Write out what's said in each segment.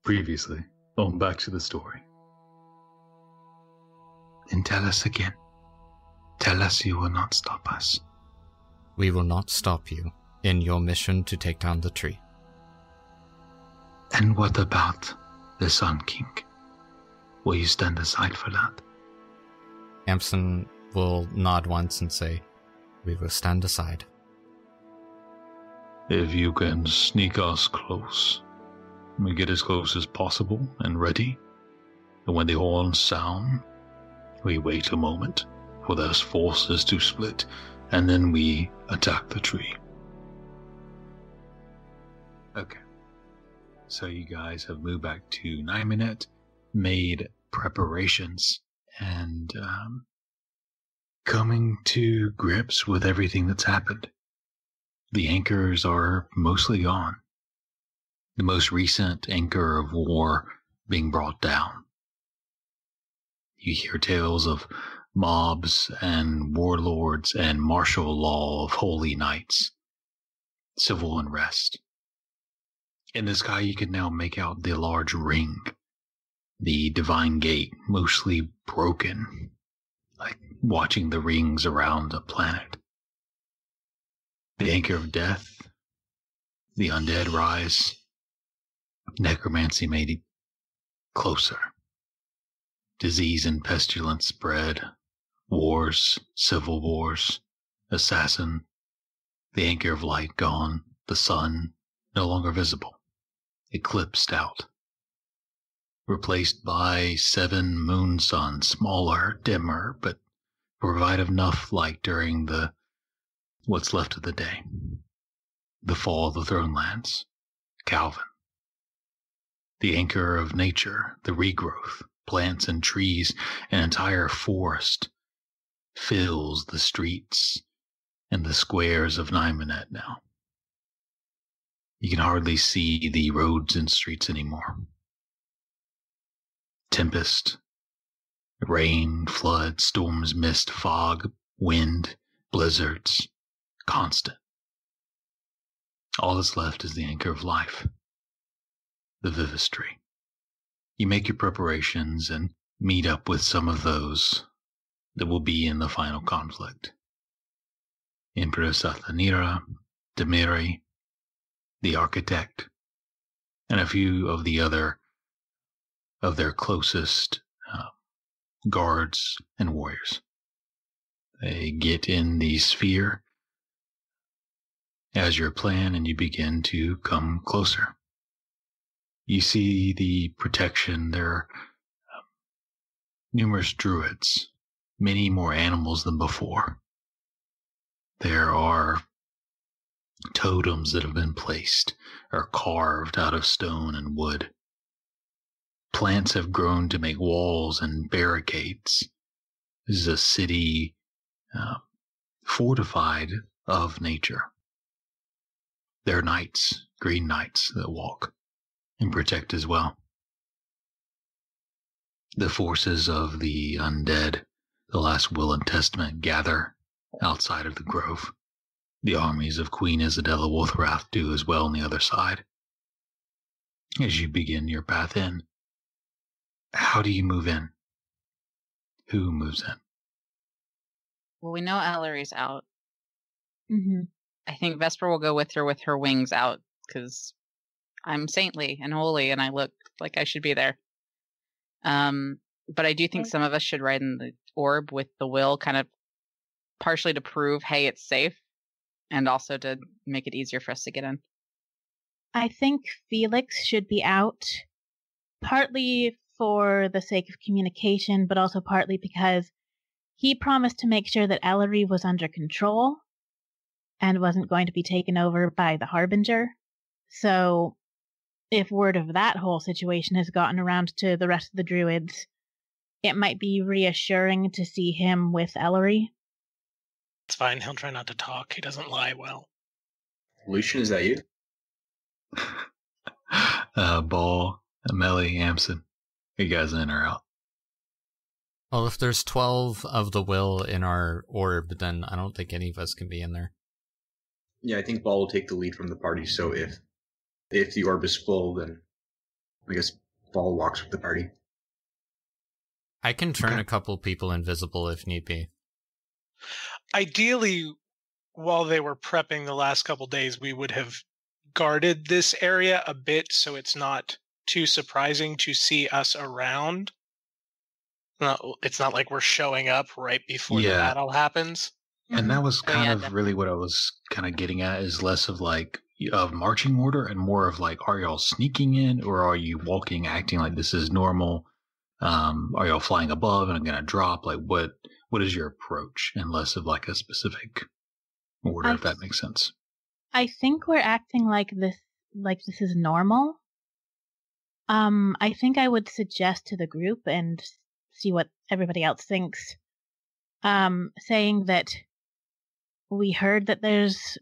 Previously, on Back to the Story. Then tell us again. Tell us you will not stop us. We will not stop you in your mission to take down the tree. And what about the Sun King? Will you stand aside for that? Amsen will nod once and say, "We will stand aside." If you can sneak us close, we get as close as possible and ready. And when the horns sound, we wait a moment for those forces to split, and then we attack the tree. Okay. So you guys have moved back to Nymanet, made preparations, and coming to grips with everything that's happened. The anchors are mostly gone. The most recent anchor of war being brought down. You hear tales of mobs and warlords and martial law of holy knights. Civil unrest. In the sky you can now make out the large ring. The divine gate mostly broken. Like watching the rings around a planet. The anchor of death. The undead rise. Necromancy made it closer. Disease and pestilence spread. Wars, civil wars, assassin. The anchor of light gone. The sun no longer visible. Eclipsed out. Replaced by 7 moon suns, smaller, dimmer, but provide enough light during what's left of the day. The fall of the Thronelands. Calvin. The anchor of nature, the regrowth, plants and trees, an entire forest fills the streets and the squares of Nymanet now. You can hardly see the roads and streets anymore. Tempest, rain, flood, storms, mist, fog, wind, blizzards, constant. All that's left is the anchor of life, the Vivistry. You make your preparations and meet up with some of those that will be in the final conflict. Empress Athanira, Demiri, the architect, and a few of the other of their closest guards and warriors. They get in the sphere as your plan, and you begin to come closer. You see the protection. There are numerous druids, many more animals than before. There are totems that have been placed or carved out of stone and wood. Plants have grown to make walls and barricades. This is a city fortified of nature. There are knights, green knights, that walk and protect as well. The forces of the undead, the last will and testament, gather outside of the grove. The armies of Queen Isadella Wolfrath do as well on the other side. As you begin your path in, how do you move in? Who moves in? Well, we know Ellory's out. Mm-hmm. I think Vesper will go with her wings out, because I'm saintly and holy, and I look like I should be there. But I do think some of us should ride in the orb with the will, kind of partially to prove, hey, it's safe, and also to make it easier for us to get in. I think Felix should be out, partly for the sake of communication, but also partly because he promised to make sure that Ellory was under control and wasn't going to be taken over by the Harbinger. So if word of that whole situation has gotten around to the rest of the druids, it might be reassuring to see him with Ellory. It's fine. He'll try not to talk. He doesn't lie well. Lucian, is that you? Ball, Meli, Amsen. Are you guys in or out? Well, if there's 12 of the will in our orb, then I don't think any of us can be in there. Yeah, I think Ball will take the lead from the party, so if the orb is full, then I guess Ball walks with the party. I can turn a couple people invisible if need be. Ideally, while they were prepping the last couple days, we would have guarded this area a bit so it's not too surprising to see us around. It's not like we're showing up right before the battle happens. And that was kind of definitely. really what I was kind of getting at, is less of like of marching order and more of like, are y'all sneaking in, or are you walking, acting like this is normal? Are y'all flying above and I'm going to drop? Like what is your approach, and less of like a specific order, if that makes sense. I think we're acting like this is normal. I think I would suggest to the group, and see what everybody else thinks, saying that we heard that there's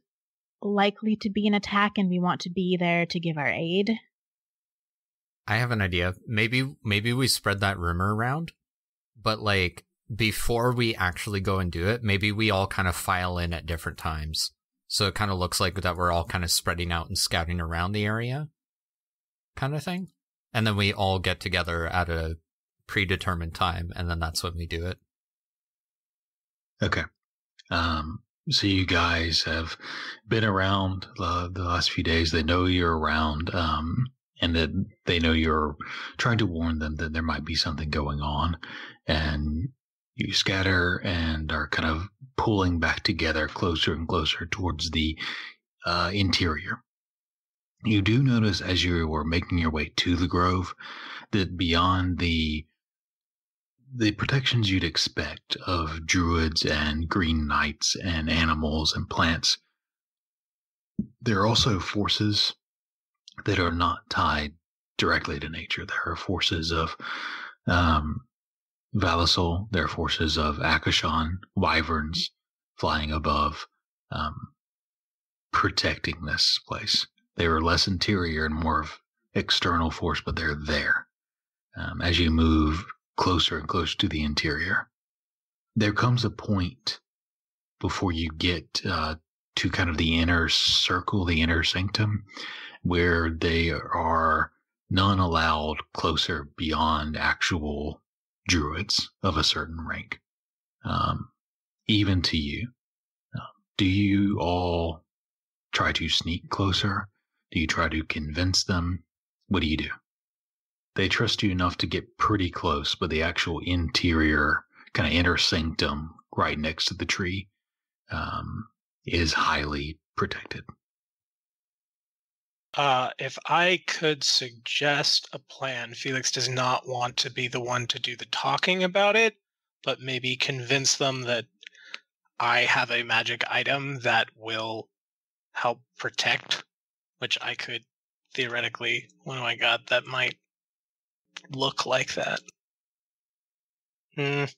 likely to be an attack and we want to be there to give our aid. I have an idea. Maybe we spread that rumor around, but like before we actually go and do it, maybe we all kind of file in at different times. So it kind of looks like that we're all kind of spreading out and scouting around the area kind of thing. And then we all get together at a predetermined time, and then that's when we do it. Okay. So you guys have been around the last few days. They know you're around, and that they know you're trying to warn them that there might be something going on. And you scatter and are kind of pulling back together closer and closer towards the interior. You do notice as you were making your way to the grove that beyond the protections you'd expect of druids and green knights and animals and plants, there are also forces that are not tied directly to nature. There are forces of Valisol, there are forces of Akashan, wyverns flying above, protecting this place. They are less interior and more of external force, but they're there. As you move closer and closer to the interior, there comes a point before you get to kind of the inner circle, the inner sanctum, where they are none allowed closer beyond actual druids of a certain rank, even to you. Do you all try to sneak closer? Do you try to convince them? What do you do? They trust you enough to get pretty close, but the actual interior, kind of inner sanctum right next to the tree, is highly protected. If I could suggest a plan, Felix does not want to be the one to do the talking about it, but maybe convince them that I have a magic item that will help protect, which I could theoretically, what do I got that might look like that? It'd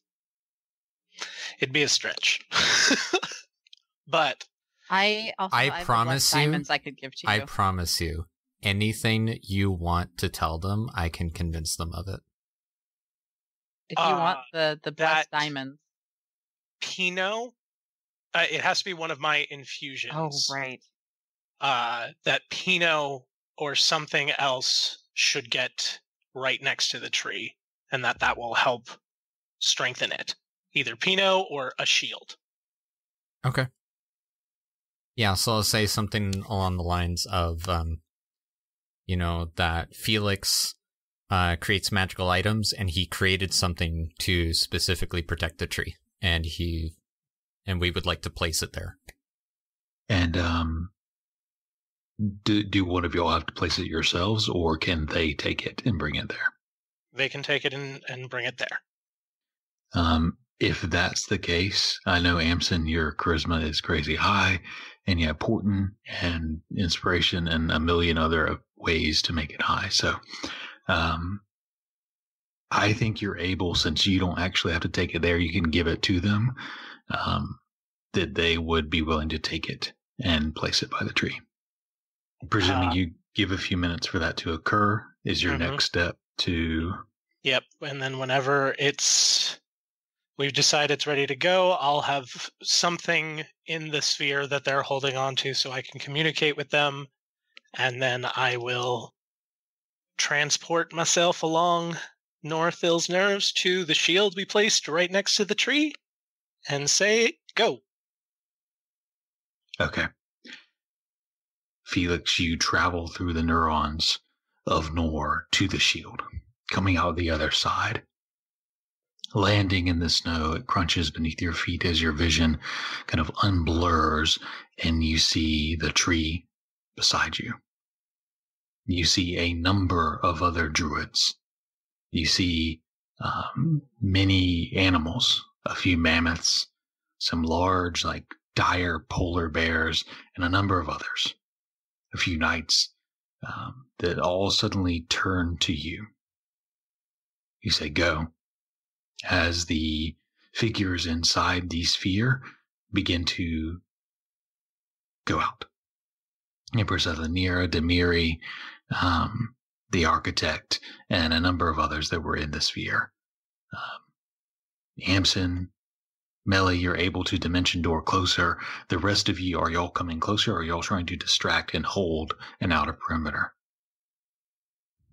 be a stretch. But I have promise less you, diamonds I could give to you. I promise you, anything you want to tell them, I can convince them of it. If you want the blessed diamonds. Pinot, it has to be one of my infusions. Oh, right. That Pinot or something else should get right next to the tree, and that will help strengthen it. Either Pinot or a shield. Okay. Yeah, so I'll say something along the lines of, that Felix creates magical items, and he created something to specifically protect the tree, and we would like to place it there. And do one of y'all have to place it yourselves, or can they take it and bring it there? They can take it and bring it there. If that's the case, I know, Amsen, your charisma is crazy high, and you have Portent and Inspiration and a million other ways to make it high. So I think you're able, since you don't actually have to take it there, you can give it to them, that they would be willing to take it and place it by the tree. Presuming you give a few minutes for that to occur, is your next step to... Yep, and then whenever we've decided it's ready to go, I'll have something in the sphere that they're holding on to so I can communicate with them, and then I will transport myself along Northill's nerves to the shield we placed right next to the tree and say, go. Okay. Felix, you travel through the neurons of Nor to the shield, coming out the other side. Landing in the snow, it crunches beneath your feet as your vision kind of unblurs and you see the tree beside you. You see a number of other druids. You see many animals, a few mammoths, some large, like dire polar bears, and a number of others. A few knights that all suddenly turn to you. You say, go. As the figures inside the sphere begin to go out. Empress of Lanira, Demiri, the architect, and a number of others that were in the sphere. Amsen, Meli, you're able to dimension door closer. The rest of you, are y'all coming closer, or are y'all trying to distract and hold an outer perimeter?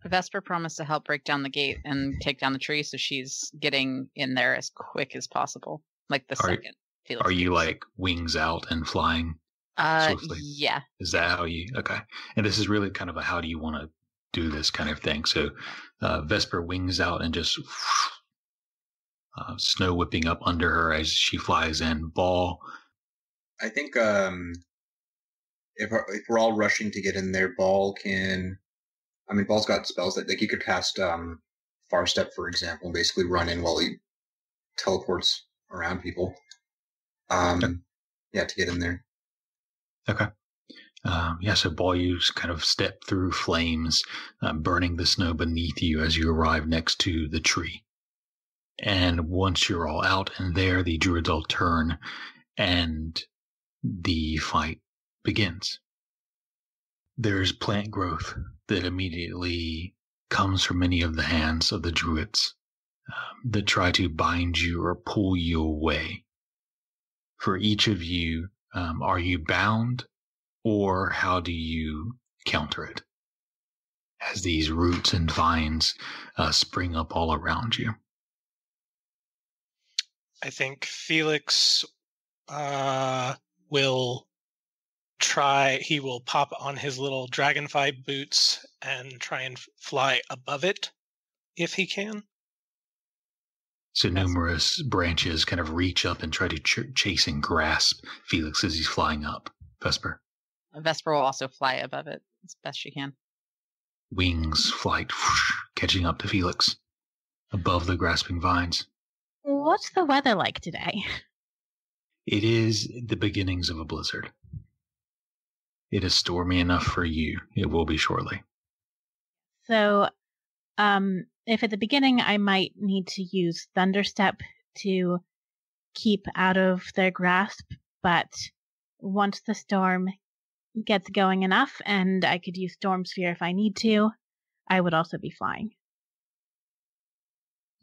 Vesper promised to help break down the gate and take down the tree, so she's getting in there as quick as possible. Like the second. Felix Are you leaves. like wings out and flying swiftly? Yeah. Is that how you? Okay. And this is really kind of a how do you want to do this kind of thing. So Vesper wings out and just snow whipping up under her as she flies in. Ball. I think if we're all rushing to get in there, Ball can. I mean, Ball's got spells that he could cast Far Step, for example, and basically run in while he teleports around people. Yeah, to get in there. Okay. So Ball, you kind of step through flames, burning the snow beneath you as you arrive next to the tree. And once you're all out and there, the druids all turn and the fight begins. There's plant growth that immediately comes from many of the hands of the druids that try to bind you or pull you away. For each of you, are you bound, or how do you counter it as these roots and vines spring up all around you? I think Felix will try, he will pop on his little dragonfly boots and try and fly above it if he can. So numerous branches kind of reach up and try to chase and grasp Felix as he's flying up. Vesper. Vesper will also fly above it as best she can. Wings, flight, whoosh, catching up to Felix above the grasping vines. What's the weather like today? It is the beginnings of a blizzard. It is stormy enough for you. It will be shortly. So, if at the beginning I might need to use Thunderstep to keep out of their grasp, but once the storm gets going enough and I could use Storm Sphere if I need to, I would also be flying.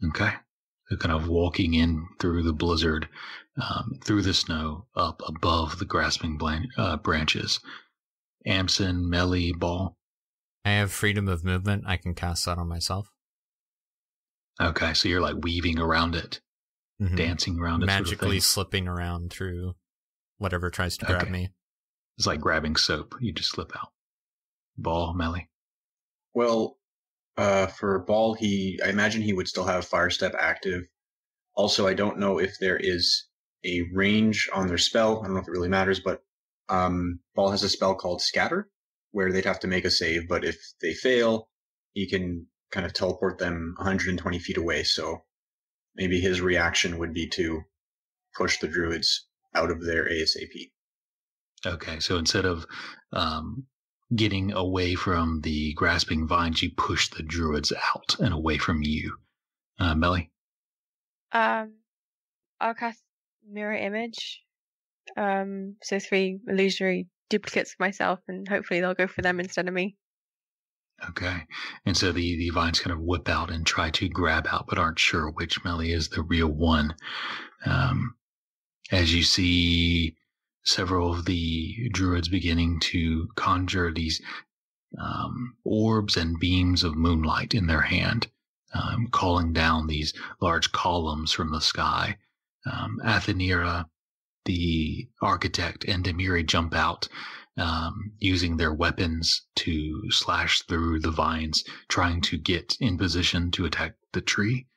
Okay. So kind of walking in through the blizzard, through the snow, up above the grasping branches. Amsen, Meli, Ball. I have freedom of movement. I can cast that on myself. Okay, so you're like weaving around it, dancing around it. Magically slipping around through whatever tries to grab me. It's like grabbing soap. You just slip out. Ball, Meli. Well, for Ball, I imagine he would still have Fire Step active. Also, I don't know if there is a range on their spell. I don't know if it really matters, but Ball has a spell called Scatter, where they'd have to make a save, but if they fail, he can kind of teleport them 120 feet away, so maybe his reaction would be to push the druids out of there ASAP. Okay, so instead of getting away from the grasping vines, you push the druids out and away from you. Meli? I'll cast Mirror Image. So 3 illusory duplicates of myself, and hopefully they'll go for them instead of me. Okay. And so the vines kind of whip out and try to grab out, but aren't sure which Meli is the real one. As you see several of the druids beginning to conjure these orbs and beams of moonlight in their hand, calling down these large columns from the sky. Athenira, the architect, and Demiri jump out, using their weapons to slash through the vines, trying to get in position to attack the tree.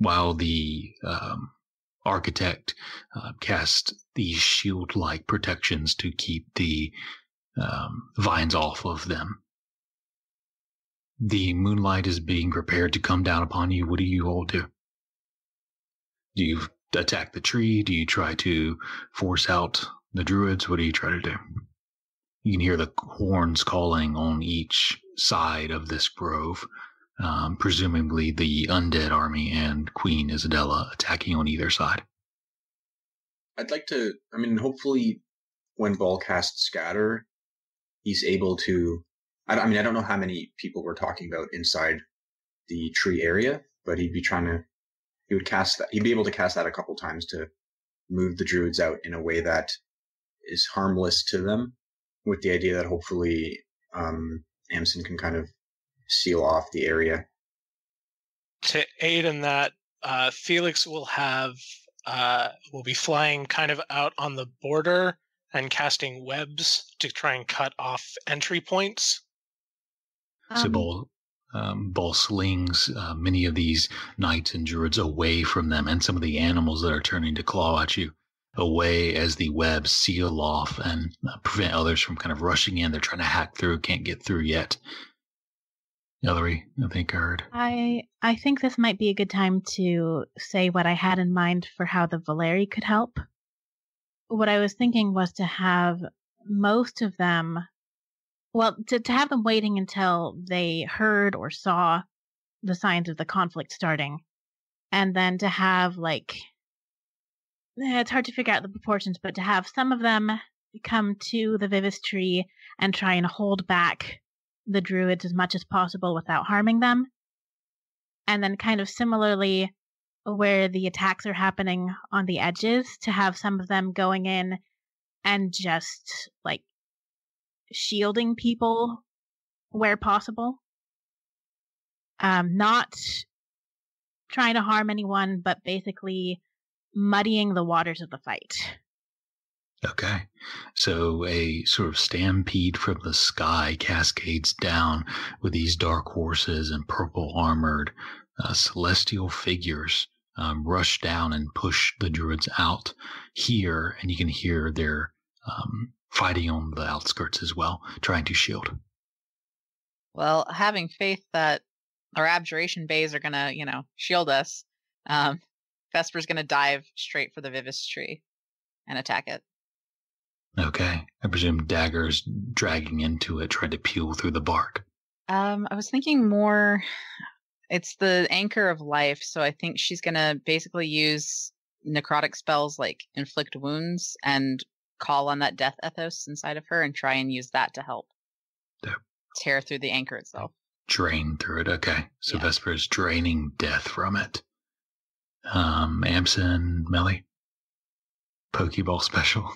While the architect casts these shield-like protections to keep the vines off of them. The moonlight is being prepared to come down upon you. What do you all do? Do you attack the tree? Do you try to force out the druids? What do you try to do? You can hear the horns calling on each side of this grove. Presumably the undead army and Queen Isabella attacking on either side. I'd like to, hopefully when Ball casts Scatter, he's able to, I don't know how many people we're talking about inside the tree area, but he'd be able to cast that a couple times to move the druids out in a way that is harmless to them, with the idea that hopefully Amsen can kind of seal off the area. To aid in that, Felix will be flying kind of out on the border and casting webs to try and cut off entry points. So Ball slings many of these knights and druids away from them, and some of the animals that are turning to claw at you away as the webs seal off and prevent others from kind of rushing in. They're trying to hack through, can't get through yet. Ellory, I think I heard. I think this might be a good time to say what I had in mind for how the Valeri could help. What I was thinking was to have most of them, to have them waiting until they heard or saw the signs of the conflict starting, and then to have, it's hard to figure out the proportions, but to have some of them come to the Vivis tree and try and hold back the druids as much as possible without harming them. And then kind of similarly, where the attacks are happening on the edges, to have some of them going in and just, shielding people where possible. Not trying to harm anyone, but basically muddying the waters of the fight. Okay, so a sort of stampede from the sky cascades down with these dark horses and purple armored celestial figures rush down and push the druids out here, and you can hear their fighting on the outskirts as well, trying to shield. Well, having faith that our abjuration bays are gonna, shield us, Vesper's gonna dive straight for the Vivis tree and attack it. Okay. I presume daggers dragging into it, trying to peel through the bark. I was thinking more, it's the anchor of life, so I think she's going to basically use necrotic spells like inflict wounds and call on that death ethos inside of her and try and use that to help tear through the anchor itself. Drain through it. Okay. So yeah. Vesper's draining death from it. Amsen, Meli? Pokeball special.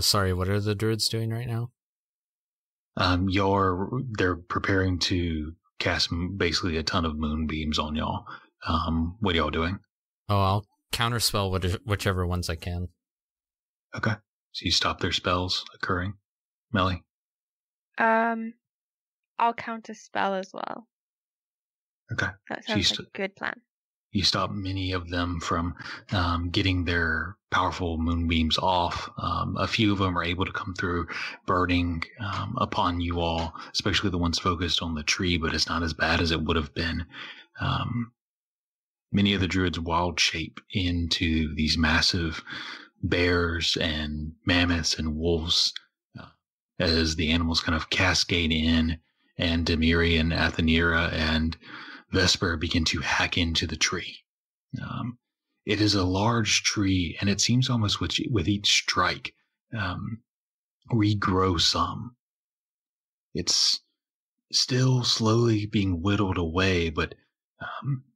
Sorry, what are the druids doing right now? They're preparing to cast basically a ton of moonbeams on y'all. What are y'all doing? Oh, I'll counterspell whichever ones I can. Okay. So you stop their spells occurring. Meli? I'll counterspell as well. Okay. That sounds like a good plan. You stop many of them from getting their powerful moonbeams off. A few of them are able to come through, burning upon you all, especially the ones focused on the tree, but it's not as bad as it would have been. Many of the druids wild shape into these massive bears and mammoths and wolves as the animals kind of cascade in, and Demiri and Athenira and Vesper begin to hack into the tree. It is a large tree, and it seems almost with each strike, regrow some. It's still slowly being whittled away, but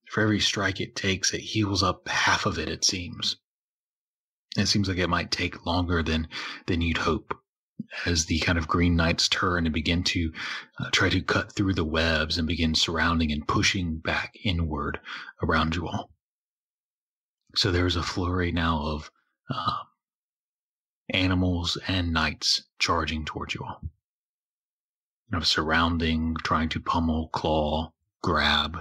for every strike it takes, it heals up half of it, it seems. It seems like it might take longer than you'd hope. as the kind of green knights turn and begin to try to cut through the webs and begin surrounding and pushing back inward around you all. So there's a flurry now of animals and knights charging towards you all. Of surrounding, trying to pummel, claw, grab,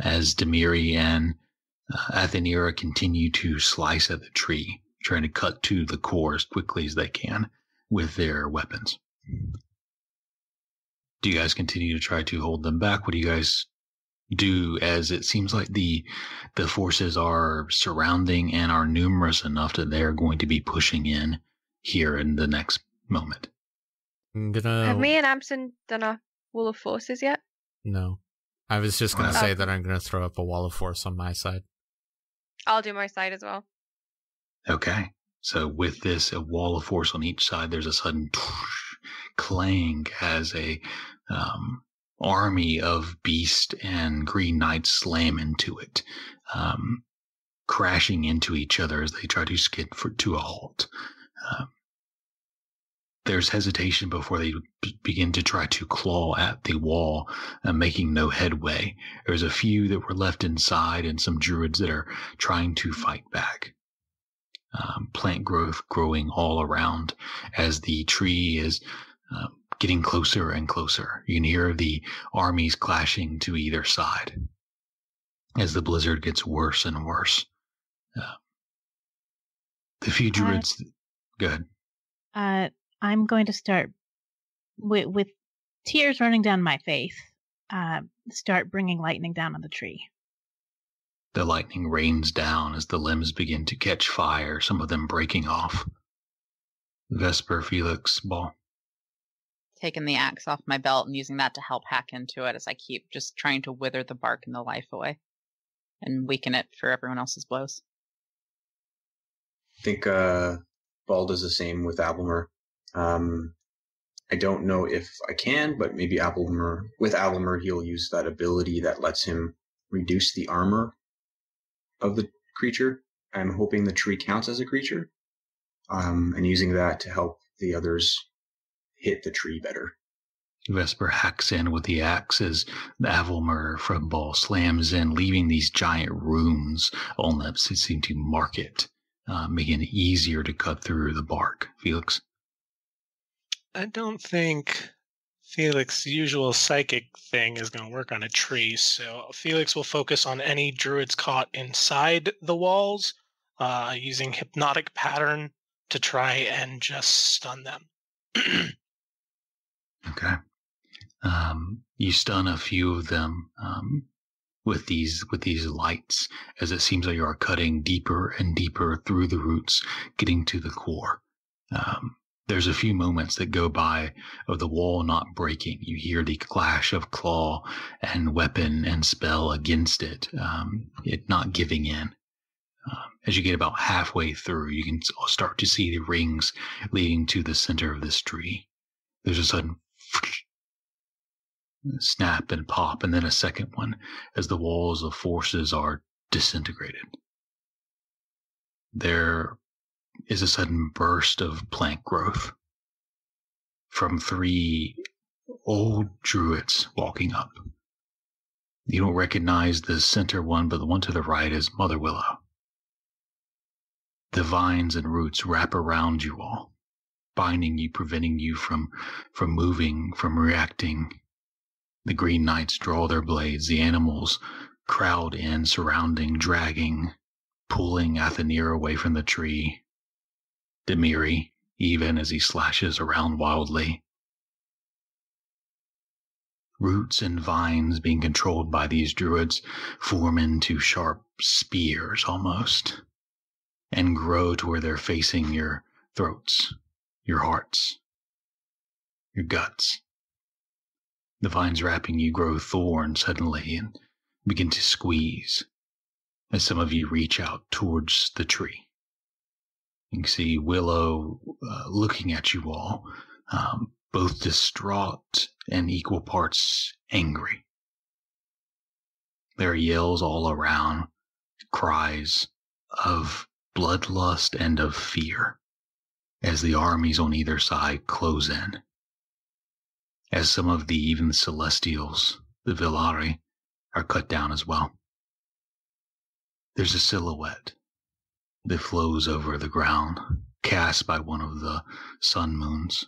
as Demiri and Athenira continue to slice at the tree, trying to cut to the core as quickly as they can with their weapons. Do you guys continue to try to hold them back? What do you guys do, as it seems like the forces are surrounding and are numerous enough that they're going to be pushing in here in the next moment? Have me and Amsen done our wall of forces yet? No. I was just going to say that I'm going to throw up a wall of force on my side. I'll do my side as well. Okay. So with this, a wall of force on each side, there's a sudden clang as a army of beast and green knights slam into it, crashing into each other as they try to skid to a halt. There's hesitation before they begin to try to claw at the wall, making no headway. There's a few that were left inside and some druids that are trying to fight back. Plant growth growing all around as the tree is getting closer and closer. You can hear the armies clashing to either side as the blizzard gets worse and worse. The few druids... Go ahead. I'm going to start, with tears running down my face, start bringing lightning down on the tree. The lightning rains down as the limbs begin to catch fire, some of them breaking off. Vesper, Felix, Ball. Taking the axe off my belt and using that to help hack into it as I keep just trying to wither the bark and the life away and weaken it for everyone else's blows. I think Ball does the same with Abelmer. I don't know if I can, but maybe with Abelmer, he'll use that ability that lets him reduce the armor of the creature. I'm hoping the tree counts as a creature, and using that to help the others hit the tree better. Vesper hacks in with the axe as the Abelmer from Ball slams in, leaving these giant runes on them that seem to mark it, making it easier to cut through the bark. Felix? I don't think Felix's usual psychic thing is going to work on a tree, so Felix will focus on any druids caught inside the walls, using hypnotic pattern to try and just stun them. Okay. You stun a few of them with these lights, as it seems like you are cutting deeper and deeper through the roots, getting to the core. There's a few moments that go by of the wall not breaking. You hear the clash of claw and weapon and spell against it, it not giving in. As you get about halfway through, you can start to see the rings leading to the center of this tree. There's a sudden snap and pop, and then a second one as the walls of forces are disintegrated. There is a sudden burst of plant growth from 3 old druids walking up. You don't recognize the center one, but the one to the right is Mother Willow. The vines and roots wrap around you all, binding you, preventing you from moving, from reacting. The green knights draw their blades. The animals crowd in, surrounding, dragging, pulling Athenir away from the tree. Demiri, even as he slashes around wildly. Roots and vines being controlled by these druids form into sharp spears almost, and grow to where they're facing your throats, your hearts, your guts. The vines wrapping you grow thorns suddenly and begin to squeeze as some of you reach out towards the tree. You can see Willow looking at you all, both distraught and equal parts angry. There are yells all around, cries of bloodlust and of fear. as the armies on either side close in. As some of the even Celestials, the Villari, are cut down as well. There's a silhouette that flows over the ground, cast by one of the sun moons.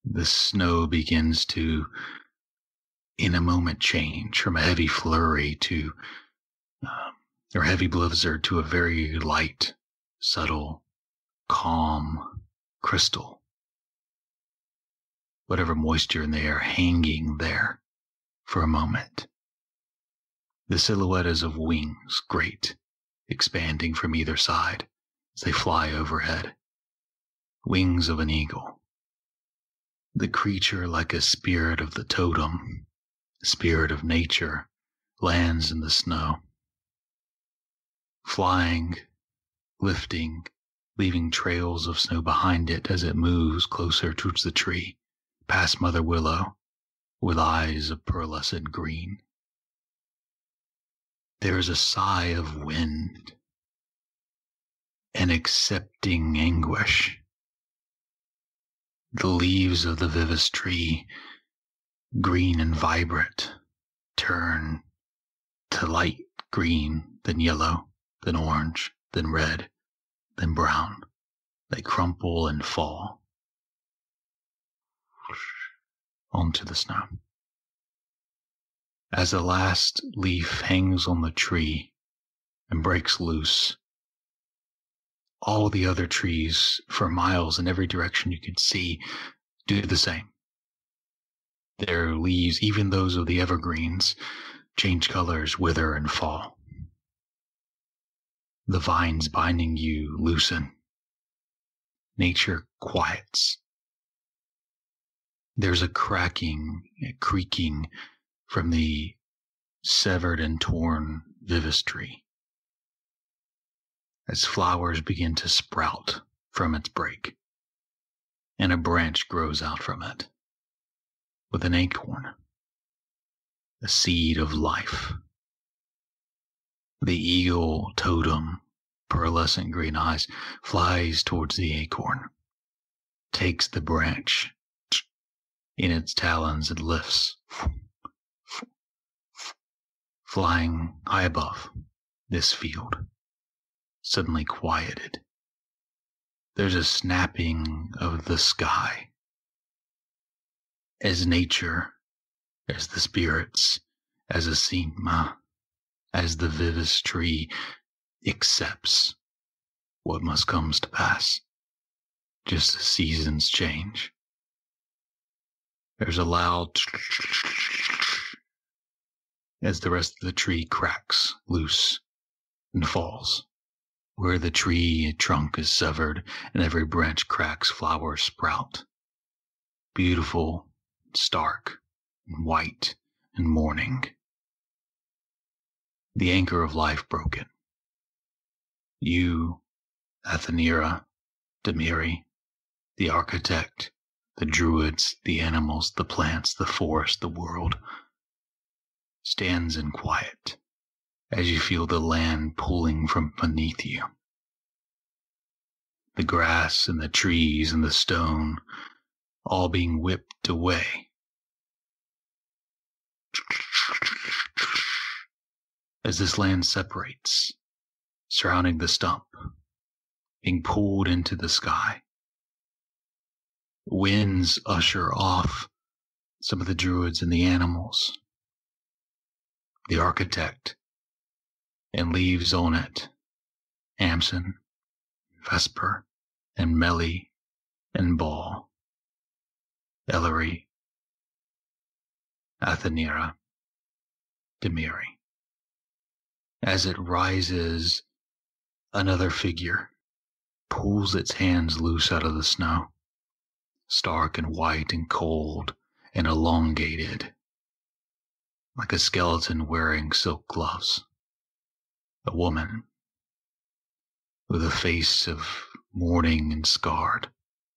The snow begins to, in a moment, change from a heavy flurry to, or heavy blizzard to a very light, subtle, calm crystal. Whatever moisture in the air hanging there for a moment. The silhouette is of wings, great, expanding from either side as they fly overhead. Wings of an eagle. The creature, like a spirit of the totem, spirit of nature, lands in the snow. Flying, lifting, leaving trails of snow behind it as it moves closer towards the tree, past Mother Willow, with eyes of pearlescent green. There is a sigh of wind, an accepting anguish. The leaves of the vivis tree, green and vibrant, turn to light green, then yellow, then orange, then red, then brown. They crumple and fall onto the snow. As the last leaf hangs on the tree and breaks loose, all the other trees for miles in every direction you can see do the same. Their leaves, even those of the evergreens, change colors, wither, and fall. The vines binding you loosen. Nature quiets. There's a cracking, a creaking from the severed and torn vivis tree as flowers begin to sprout from its break, and a branch grows out from it with an acorn, a seed of life. The eagle totem, pearlescent green eyes, flies towards the acorn, takes the branch in its talons and lifts, flying high above this field, suddenly quieted. There's a snapping of the sky as nature, as the spirits, as a Sima, as the vivis tree accepts what must come to pass, just as seasons change. There's a loud as the rest of the tree cracks loose and falls. Where the tree trunk is severed and every branch cracks, flowers sprout. Beautiful, stark, and white, and mourning. The anchor of life broken. You, Athenira, Demiri, the architect, the druids, the animals, the plants, the forest, the world, stands in quiet as you feel the land pulling from beneath you. The grass and the trees and the stone all being whipped away. As this land separates, surrounding the stump, being pulled into the sky. Winds usher off some of the druids and the animals, the architect, and leaves on it Amsen, Vesper, and Meli, and Ball, Ellory, Athenira, Demiri. As it rises, another figure pulls its hands loose out of the snow, stark and white and cold and elongated, like a skeleton wearing silk gloves. A woman with a face of mourning and scarred,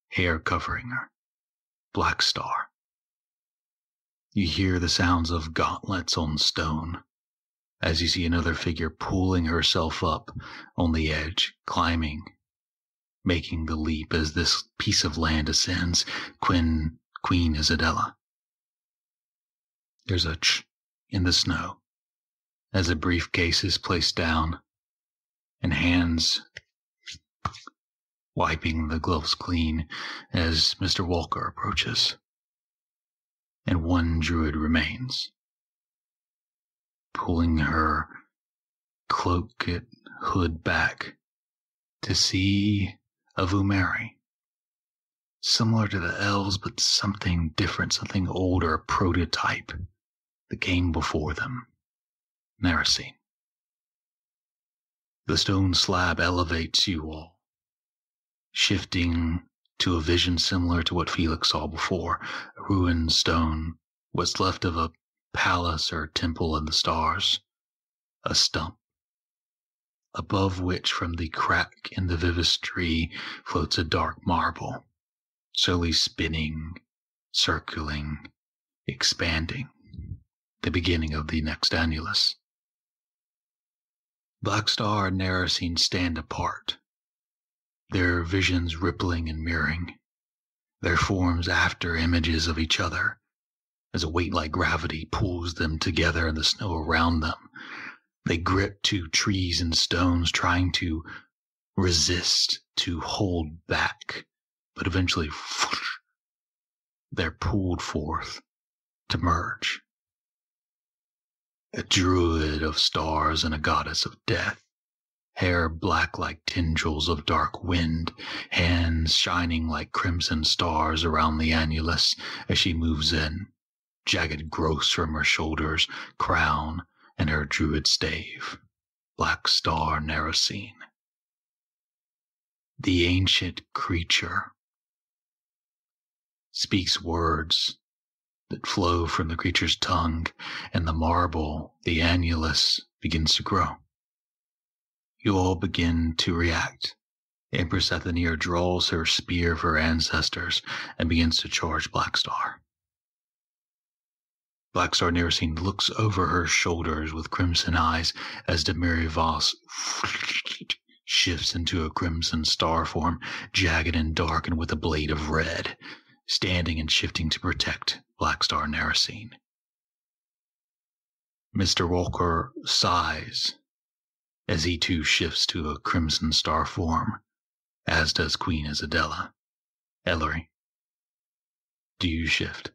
hair covering her, black star. You hear the sounds of gauntlets on stone as you see another figure pulling herself up on the edge, climbing, making the leap as this piece of land ascends, Queen Isabella. There's a ch in the snow as a briefcase is placed down, and hands wiping the gloves clean as Mr. Walker approaches. And one druid remains, pulling her cloak hood back to see a Vumeri, similar to the elves, but something different, something older, a prototype that came before them. Never seen. The stone slab elevates you all, shifting to a vision similar to what Felix saw before, a ruined stone, what's left of a palace or temple in the stars, a stump, above which from the crack in the vivis tree floats a dark marble, slowly spinning, circling, expanding, the beginning of the next Annulus. Blackstar and Narasine stand apart, their visions rippling and mirroring, their forms after images of each other, as a weight like gravity pulls them together in the snow around them. They grip to trees and stones, trying to resist, to hold back, but eventually they're pulled forth to merge. A druid of stars and a goddess of death, hair black like tendrils of dark wind, hands shining like crimson stars around the Annulus as she moves in, jagged growths from her shoulders, crown, and her druid stave. Blackstar Narasine. The ancient creature speaks words that flow from the creature's tongue, and the marble, the Annulus, begins to grow. You all begin to react. Empress Athenaeus draws her spear of her ancestors and begins to charge Blackstar. Blackstar Narasine looks over her shoulders with crimson eyes as Demirivas shifts into a crimson star form, jagged and dark and with a blade of red, standing and shifting to protect Blackstar Narasine. Mr. Walker sighs as he too shifts to a crimson star form, as does Queen Isabella. Ellory, do you shift?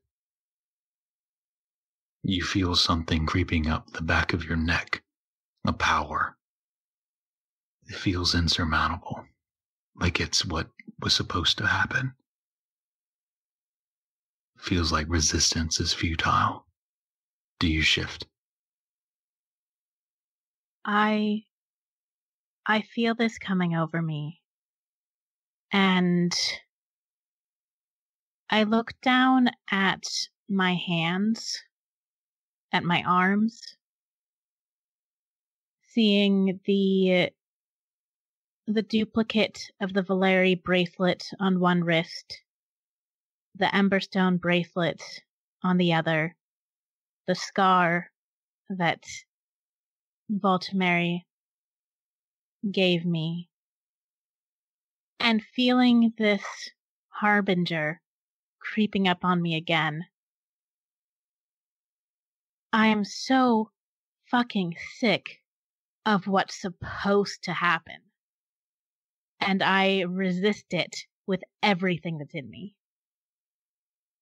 You feel something creeping up the back of your neck, a power. It feels insurmountable, like it's what was supposed to happen. Feels like resistance is futile. Do you shift? I feel this coming over me. And I look down at my hands, at my arms, seeing the duplicate of the Valeri bracelet on one wrist, the Emberstone bracelet on the other, the scar that Voltimeri gave me, and feeling this harbinger creeping up on me again. I am so fucking sick of what's supposed to happen, and I resist it with everything that's in me.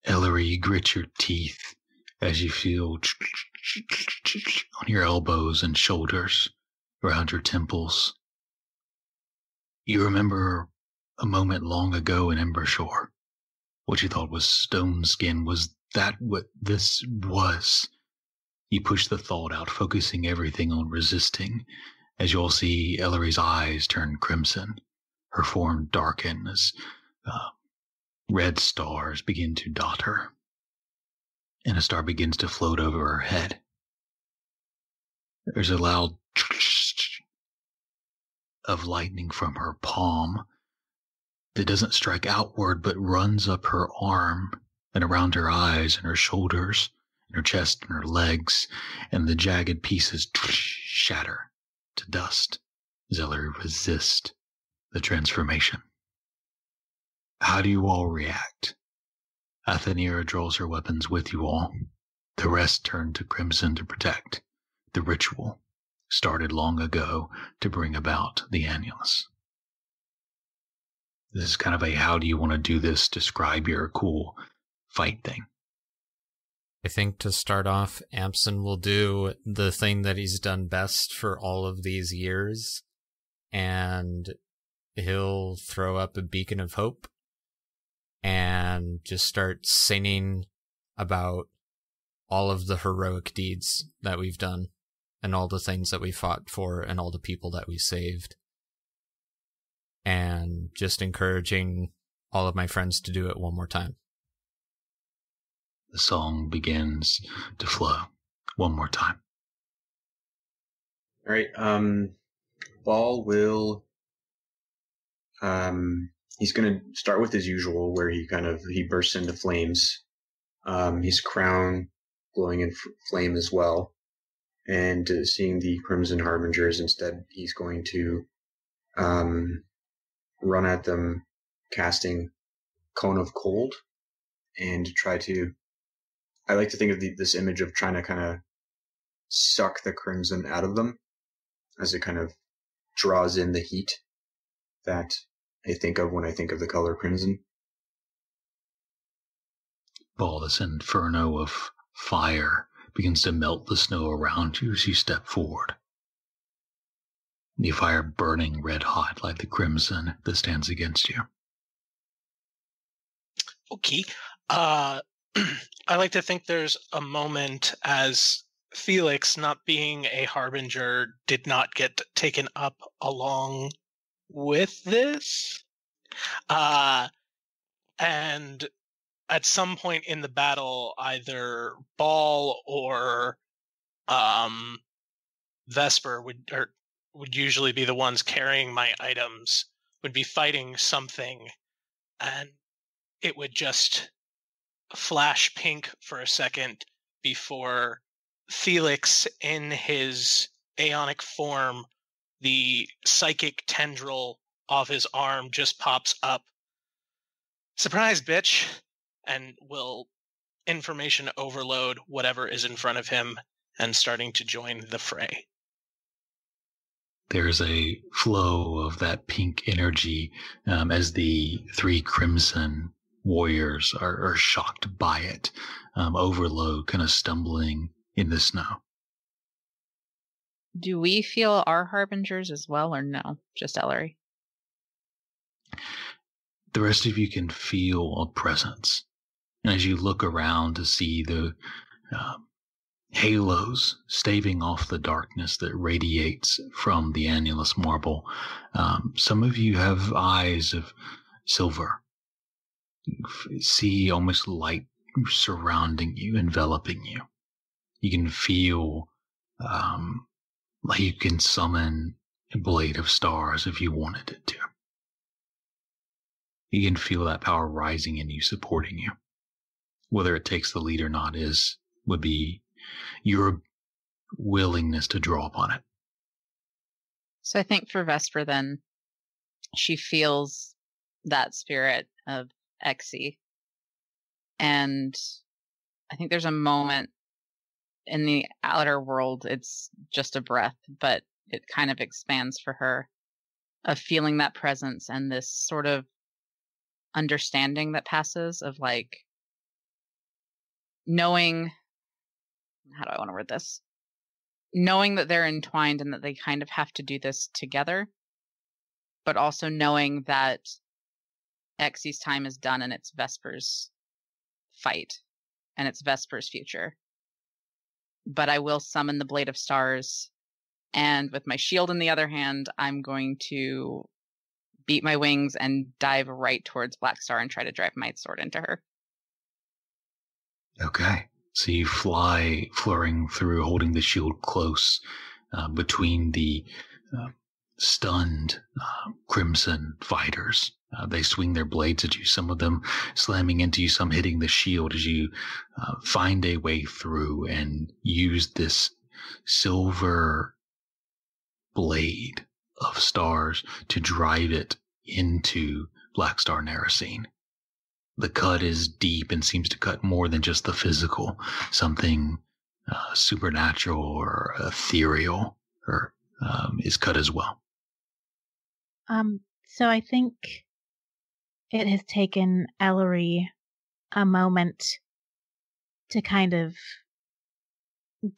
Ellory, you grit your teeth as you feel on your elbows and shoulders, around your temples. You remember a moment long ago in Embershore. What you thought was stone skin, was that what this was? You push the thought out, focusing everything on resisting, as you all see Ellory's eyes turn crimson, her form darken as red stars begin to dot her, and a star begins to float over her head. There's a loud of lightning from her palm that doesn't strike outward but runs up her arm and around her eyes and her shoulders and her chest and her legs, and the jagged pieces shatter to dust as Ellory resists the transformation. How do you all react? Athenira draws her weapons with you all. The rest turn to Crimson to protect. The ritual started long ago to bring about the Annulus. This is kind of a how do you want to do this, describe your cool fight thing. I think to start off, Amsen will do the thing that he's done best for all of these years, and he'll throw up a beacon of hope and just start singing about all of the heroic deeds that we've done and all the things that we fought for and all the people that we saved. And just encouraging all of my friends to do it one more time. The song begins to flow one more time. All right. Ball will. He's going to start with his usual, where he bursts into flames. His crown glowing in flame as well, and seeing the Crimson Harbingers instead, he's going to run at them, casting Cone of Cold, and try to. I like to think of this image of trying to kind of suck the crimson out of them as it kind of draws in the heat that I think of when I think of the color crimson. Ball, this inferno of fire begins to melt the snow around you as you step forward. The fire burning red hot like the crimson that stands against you. Okay. I like to think there's a moment as Felix, not being a harbinger, did not get taken up along with this. And at some point in the battle, either Ball or Vesper would usually be the ones carrying my items, would be fighting something, and it would just flash pink for a second before Felix, in his aeonic form, the psychic tendril of his arm just pops up. Surprise, bitch! And will information overload whatever is in front of him and starting to join the fray. There's a flow of that pink energy as the three crimson warriors are shocked by it. Overload, kind of stumbling in the snow. Do we feel our harbingers as well, or no? Just Ellory? The rest of you can feel a presence. And as you look around to see the halos staving off the darkness that radiates from the Annulus marble, some of you have eyes of silver. You see almost light surrounding you, enveloping you. You can feel like you can summon a blade of stars if you wanted it to. You can feel that power rising in you, supporting you. Whether it takes the lead or not would be your willingness to draw upon it. So I think for Vesper then, she feels that spirit of Exy. And I think there's a moment in the outer world, it's just a breath, but it kind of expands for her, of feeling that presence and this sort of understanding that passes, of like knowing, how do I want to word this? Knowing that they're entwined and that they kind of have to do this together, but also knowing that Exy's time is done and it's Vesper's fight and it's Vesper's future. But I will summon the Blade of Stars, and with my shield in the other hand, I'm going to beat my wings and dive right towards Black Star and try to drive my sword into her. Okay. So you fly, flurrying through, holding the shield close between the stunned crimson fighters. They swing their blades at you, some of them slamming into you, some hitting the shield as you find a way through and use this silver blade of stars to drive it into Blackstar Narasine. The cut is deep and seems to cut more than just the physical, something supernatural or ethereal is cut as well. So I think it has taken Ellory a moment to kind of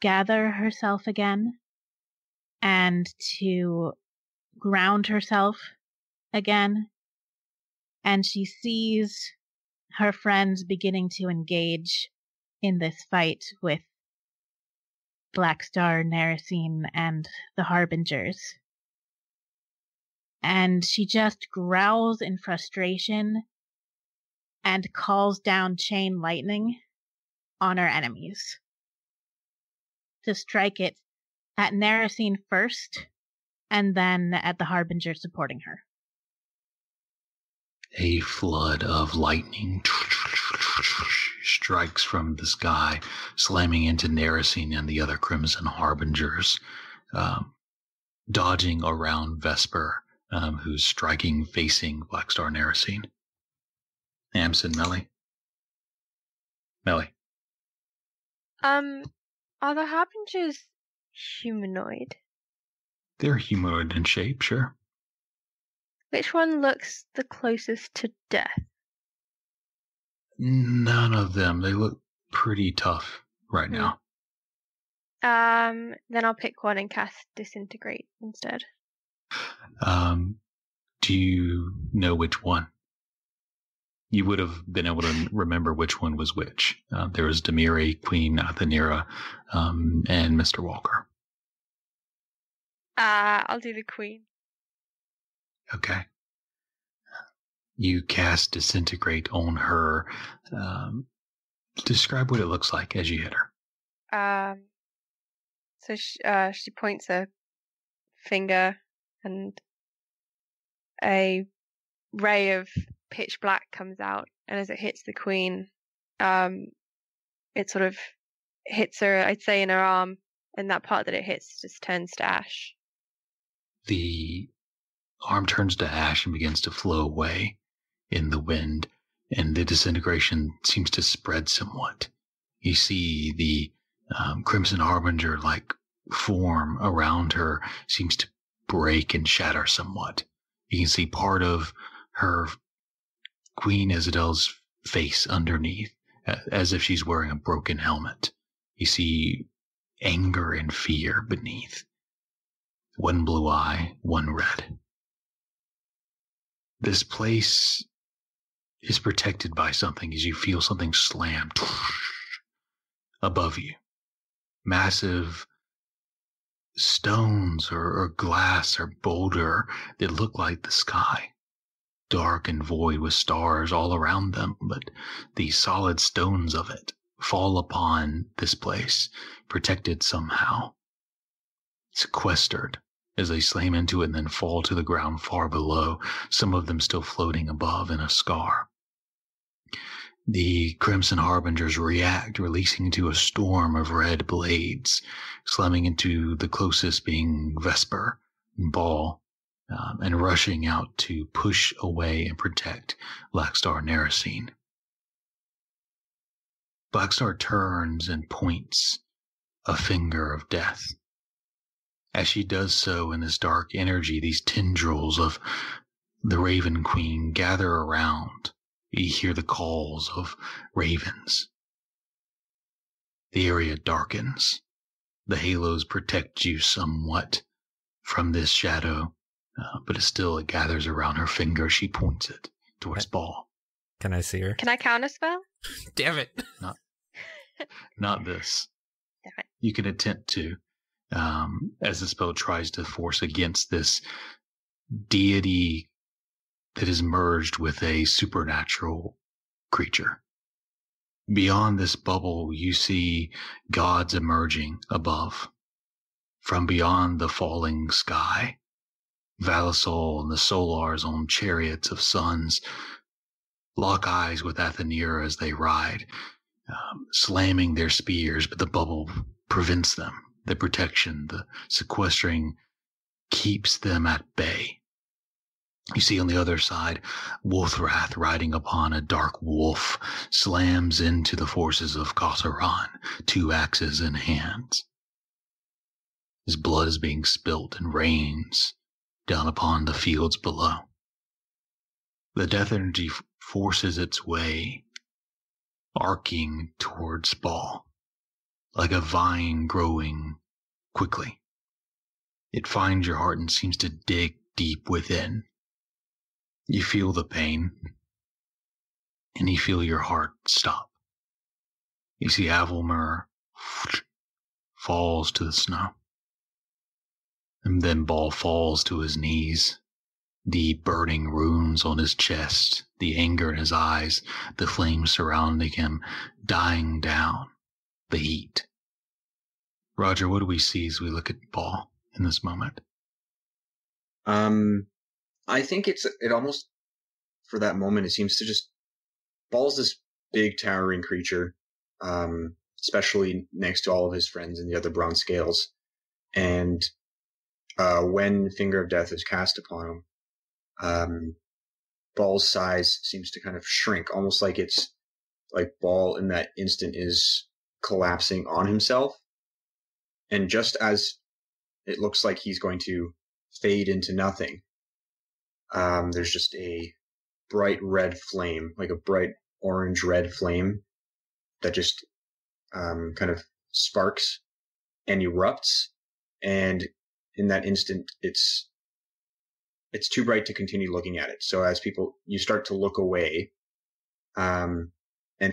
gather herself again and to ground herself again. And she sees her friends beginning to engage in this fight with Blackstar, Narasine, and the Harbingers. And she just growls in frustration and calls down chain lightning on her enemies to strike it at Narasine first, and then at the Harbinger supporting her. A flood of lightning strikes from the sky, slamming into Narasine and the other Crimson Harbingers, dodging around Vesper, who's striking facing Blackstar Narasine. Amsen, Meli. Are the Harbingers humanoid? They're humanoid in shape, sure. Which one looks the closest to death? None of them. They look pretty tough right now. Then I'll pick one and cast Disintegrate instead. Do you know which one? You would have been able to remember which one was which. There was Demiri, Queen Athenira, and Mr. Walker. I'll do the Queen. Okay. You cast Disintegrate on her. Describe what it looks like as you hit her. So she points a finger, and a ray of pitch black comes out, and as it hits the Queen, it sort of hits her, I'd say, in her arm, and that part that it hits just turns to ash. The arm turns to ash and begins to flow away in the wind, and the disintegration seems to spread somewhat. You see the Crimson Harbinger-like form around her seems to break and shatter somewhat. You can see part of her Queen Isadel's face underneath, as if she's wearing a broken helmet. You see anger and fear beneath. One blue eye, one red. This place is protected by something as you feel something slam above you. Massive stones or glass or boulder that look like the sky. Dark and void with stars all around them, but the solid stones of it fall upon this place, protected somehow. Sequestered as they slam into it and then fall to the ground far below, some of them still floating above in a scar. The Crimson Harbingers react, releasing into a storm of red blades, slamming into the closest being Vesper and Ball, and rushing out to push away and protect Blackstar Narasine. Blackstar turns and points a finger of death. As she does so in this dark energy, these tendrils of the Raven Queen gather around. You hear the calls of ravens. The area darkens. The halos protect you somewhat from this shadow, but it gathers around her finger. She points it towards Ball. Can I see her? Can I counterspell? Damn it. Not this. Damn it. You can attempt to, as the spell tries to force against this deity that is merged with a supernatural creature. Beyond this bubble, you see gods emerging above. From beyond the falling sky, Valisol and the Solars on chariots of suns lock eyes with Athenira as they ride, slamming their spears, but the bubble prevents them. The protection, the sequestering keeps them at bay. You see on the other side, Wolfrath riding upon a dark wolf slams into the forces of Khos'ran, 2 axes in hands. His blood is being spilt and rains down upon the fields below. The death energy forces its way, arcing towards Ball, like a vine growing quickly. It finds your heart and seems to dig deep within. You feel the pain, and you feel your heart stop. You see Avelmer falls to the snow. And then Ball falls to his knees, the burning runes on his chest, the anger in his eyes, the flames surrounding him, dying down, the heat. Roger, what do we see as we look at Ball in this moment? I think it almost, for that moment, it seems to just, Ball's this big towering creature, especially next to all of his friends in the other bronze scales. And when Finger of Death is cast upon him, Ball's size seems to kind of shrink, almost like it's like Ball in that instant is collapsing on himself. And just as it looks like he's going to fade into nothing, there's just a bright red flame, like a bright orange red flame that just kind of sparks and erupts. And in that instant, it's too bright to continue looking at it. So as you start to look away, and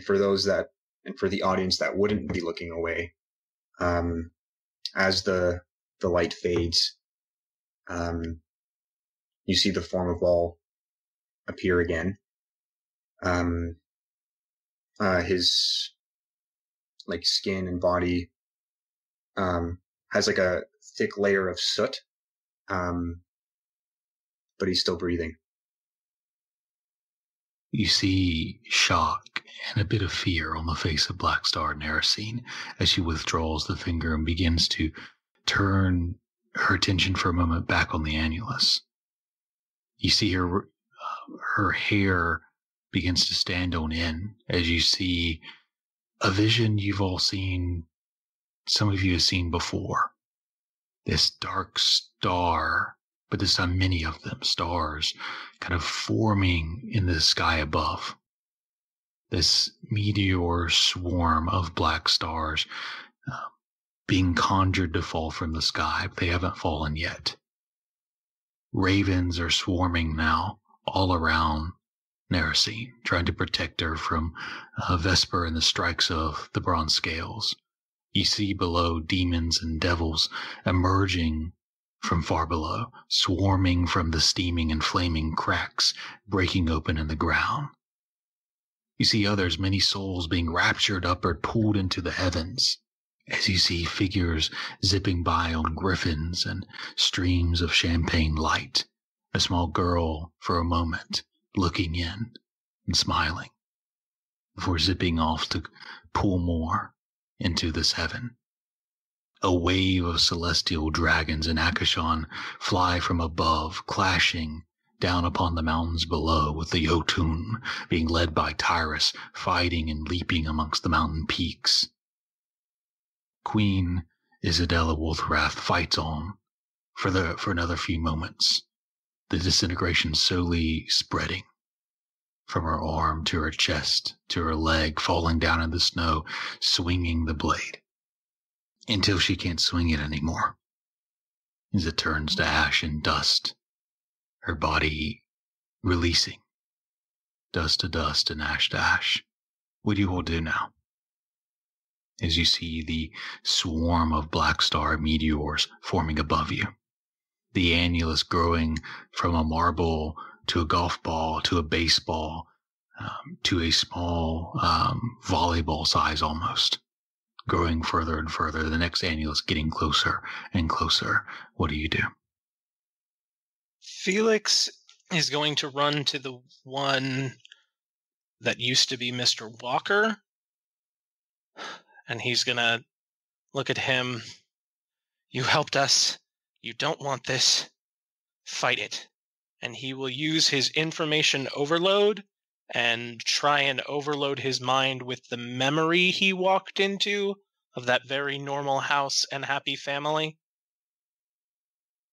for the audience that wouldn't be looking away, as the light fades, you see the form of Ball appear again. His like skin and body has like a thick layer of soot, but he's still breathing. You see shock and a bit of fear on the face of Black Star Narasine as she withdraws the finger and begins to turn her attention for a moment back on the Annulus. You see her hair begins to stand on end as you see a vision you've all seen, some of you have seen before. This dark star, but this time many of them, stars, kind of forming in the sky above. This meteor swarm of black stars being conjured to fall from the sky, but they haven't fallen yet. Ravens are swarming now all around Narasine, trying to protect her from Vesper and the strikes of the bronze scales. You see below demons and devils emerging from far below, swarming from the steaming and flaming cracks breaking open in the ground. You see others, many souls being raptured upward, pulled into the heavens, as you see figures zipping by on griffins and streams of champagne light. A small girl, for a moment, looking in and smiling, before zipping off to pull more into this heaven. A wave of celestial dragons in Akashan fly from above, clashing down upon the mountains below, with the Jotun being led by Tyrus, fighting and leaping amongst the mountain peaks. Queen Isadella Wolfrath fights on for another few moments, the disintegration slowly spreading from her arm to her chest to her leg, falling down in the snow, swinging the blade, until she can't swing it anymore, as it turns to ash and dust, her body releasing, dust to dust and ash to ash. What do you all do now? As you see the swarm of black star meteors forming above you, the annulus growing from a marble to a golf ball to a baseball to a small volleyball size almost, growing further and further, the next annulus getting closer and closer. What do you do? Felix is going to run to the one that used to be Mr. Walker, and he's going to look at him. You helped us. You don't want this. Fight it. and he will use his information overload and try and overload his mind with the memory he walked into of that very normal house and happy family.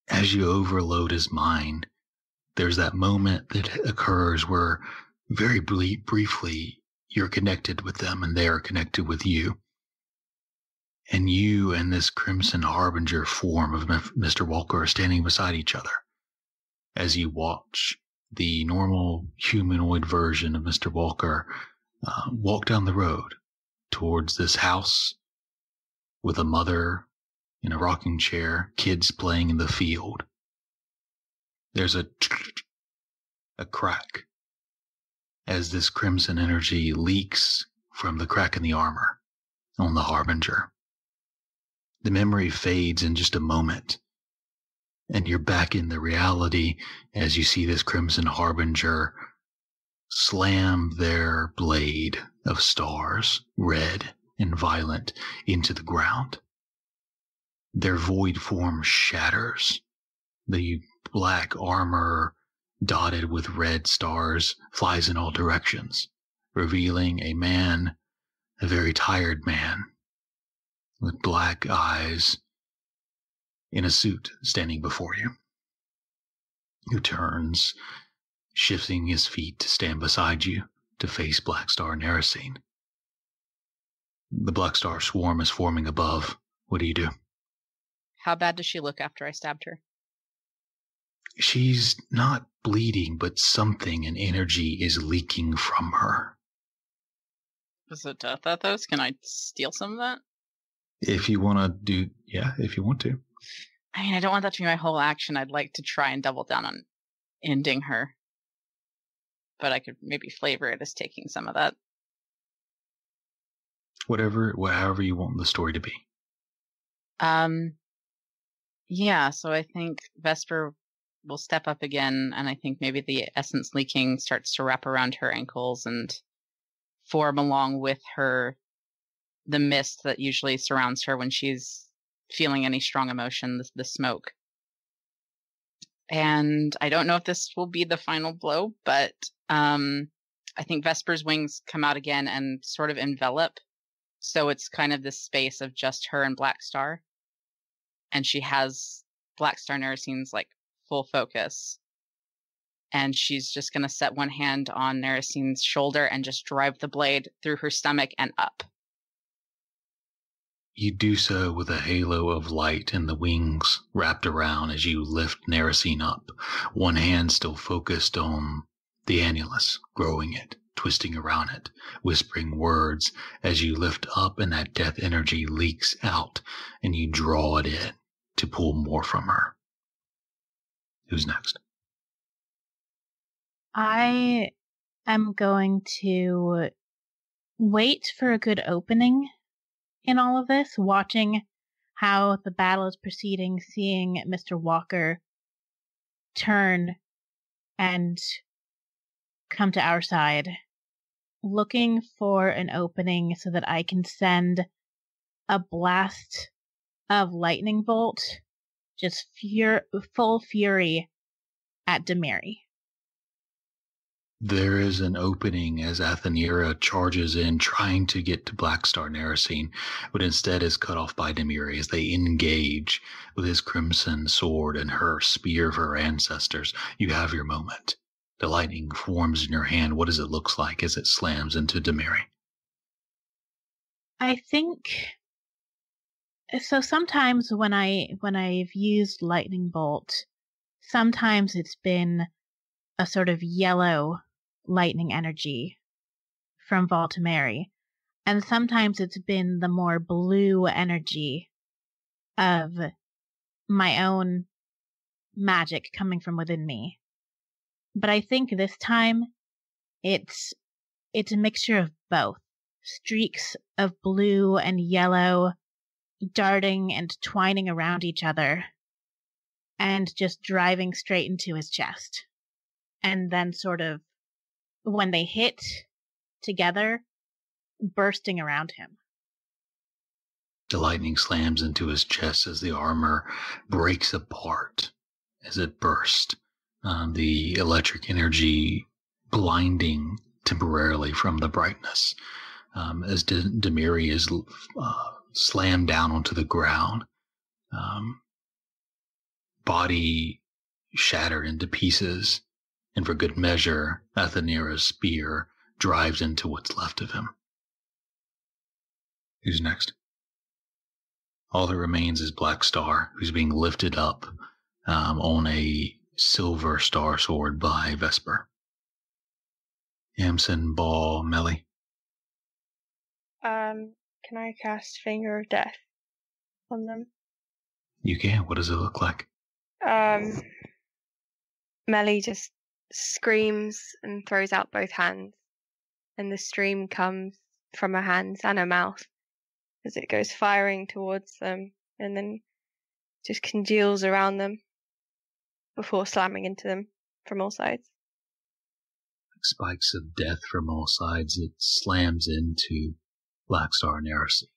As you overload his mind, there's that moment that occurs where very briefly you're connected with them and they are connected with you. And you and this Crimson Harbinger form of Mr. Walker are standing beside each other as you watch the normal humanoid version of Mr. Walker walk down the road towards this house with a mother in a rocking chair, kids playing in the field. There's a crack as this crimson energy leaks from the crack in the armor on the Harbinger. The memory fades in just a moment, and you're back in the reality as you see this Crimson Harbinger slam their blade of stars, red and violent, into the ground. Their void form shatters. The black armor dotted with red stars flies in all directions, revealing a man, a very tired man, with black eyes, in a suit standing before you, who turns, shifting his feet to stand beside you to face Blackstar Narasine. The Blackstar swarm is forming above. What do you do? How bad does she look after I stabbed her? She's not bleeding, but something, an energy is leaking from her. Is it Death Ethos? Can I steal some of that? If you want to do, yeah, if you want to. I mean, I don't want that to be my whole action. I'd like to try and double down on ending her. But I could maybe flavor it as taking some of that. However you want the story to be. Yeah, so I think Vesper will step up again, and I think maybe the essence leaking starts to wrap around her ankles and form along with her the mist that usually surrounds her when she's feeling any strong emotion, the smoke. And I don't know if this will be the final blow, but I think Vesper's wings come out again and sort of envelop. So it's kind of this space of just her and Blackstar. And she has Blackstar Narasine's like full focus. And she's just going to set one hand on Narasine's shoulder and just drive the blade through her stomach and up. You do so with a halo of light and the wings wrapped around as you lift Narasine up, one hand still focused on the annulus, growing it, twisting around it, whispering words as you lift up and that death energy leaks out and you draw it in to pull more from her. Who's next? I am going to wait for a good opening in all of this, watching how the battle is proceeding, seeing Mr. Walker turn and come to our side, looking for an opening so that I can send a blast of lightning bolt, just full fury at Demiri. There is an opening as Athenira charges in, trying to get to Blackstar Narasine, but instead is cut off by Demiri as they engage with his crimson sword and her spear of her ancestors. You have your moment. The lightning forms in your hand. What does it look like as it slams into Demiri? I think so. Sometimes when I've used lightning bolt, sometimes it's been a sort of yellow lightning energy from Voltimeri, and sometimes it's been the more blue energy of my own magic coming from within me. But I think this time it's a mixture of both. Streaks of blue and yellow darting and twining around each other and just driving straight into his chest. And then sort of, when they hit together, bursting around him. The lightning slams into his chest as the armor breaks apart as it bursts. the electric energy blinding temporarily from the brightness, as Demiri is slammed down onto the ground, body shattered into pieces, and for good measure, Athenira's spear drives into what's left of him. Who's next? All that remains is Black Star, who's being lifted up on a silver star sword by Vesper. Amsen, Ball, Meli. Can I cast Finger of Death on them? You can. What does it look like? Meli just screams and throws out both hands, and the stream comes from her hands and her mouth as it goes firing towards them, and then just congeals around them before slamming into them from all sides. Spikes of death from all sides, it slams into Blackstar and Heresy.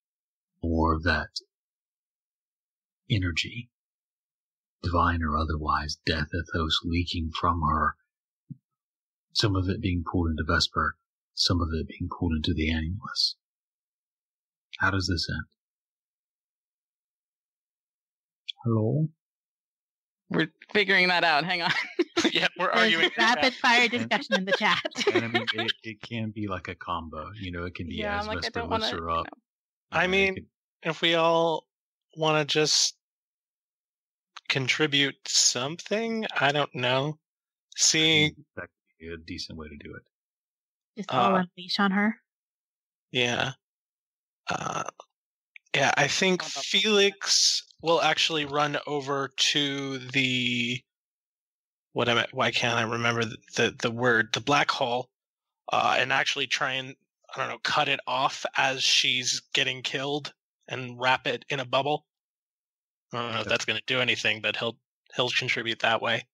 More of that energy, divine or otherwise, death ethos leaking from her. Some of it being pulled into Vesper, some of it being pulled into the Annulus. How does this end? Hello? We're figuring that out. Hang on. Yeah, we're There's arguing. rapid fire discussion in the chat. And I mean, it can be like a combo. It can be Yeah, as I'm like, I Vesper don't lifts wanna, her up. I mean, if we all want to just contribute something, I don't know. See, that could be a decent way to do it. Just all unleash on her. yeah. Yeah, I think Felix will actually run over to the why can't I remember the word, the black hole, and actually try and, I don't know, cut it off as she's getting killed and wrap it in a bubble. I don't know if that's going to do anything, but he'll contribute that way.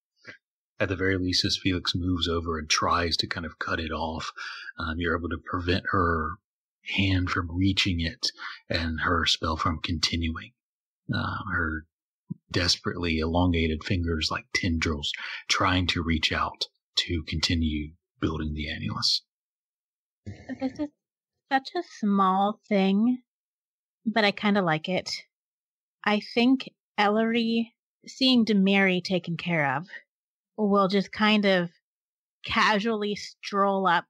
At the very least, as Felix moves over and tries to kind of cut it off, you're able to prevent her hand from reaching it and her spell from continuing. Her desperately elongated fingers like tendrils trying to reach out to continue building the Annulus. This is such a small thing, but I kind of like it. I think Ellory, seeing Demiri taken care of, will just kind of casually stroll up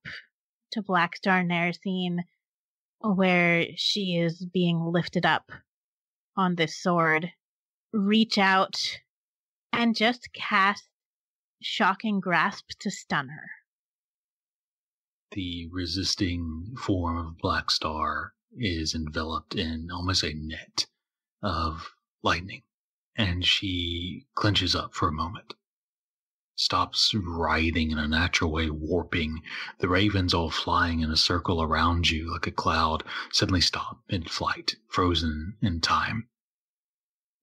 to Blackstar Neresine, where she is being lifted up on this sword, reach out, and just cast Shocking Grasp to stun her. The resisting form of Blackstar is enveloped in almost a net of lightning, and she clenches up for a moment. Stops writhing in a natural way, warping. The ravens all flying in a circle around you like a cloud suddenly stop in flight, frozen in time.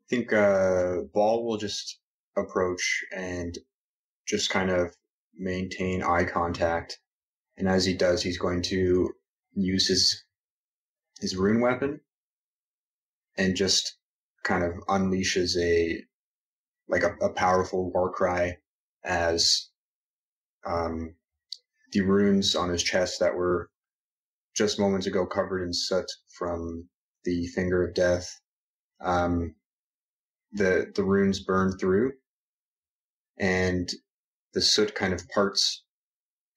I think Ball will just approach and just kind of maintain eye contact. And as he does, he's going to use his rune weapon and just kind of unleashes a powerful war cry as the runes on his chest that were just moments ago covered in soot from the Finger of Death, the runes burn through, and the soot kind of parts,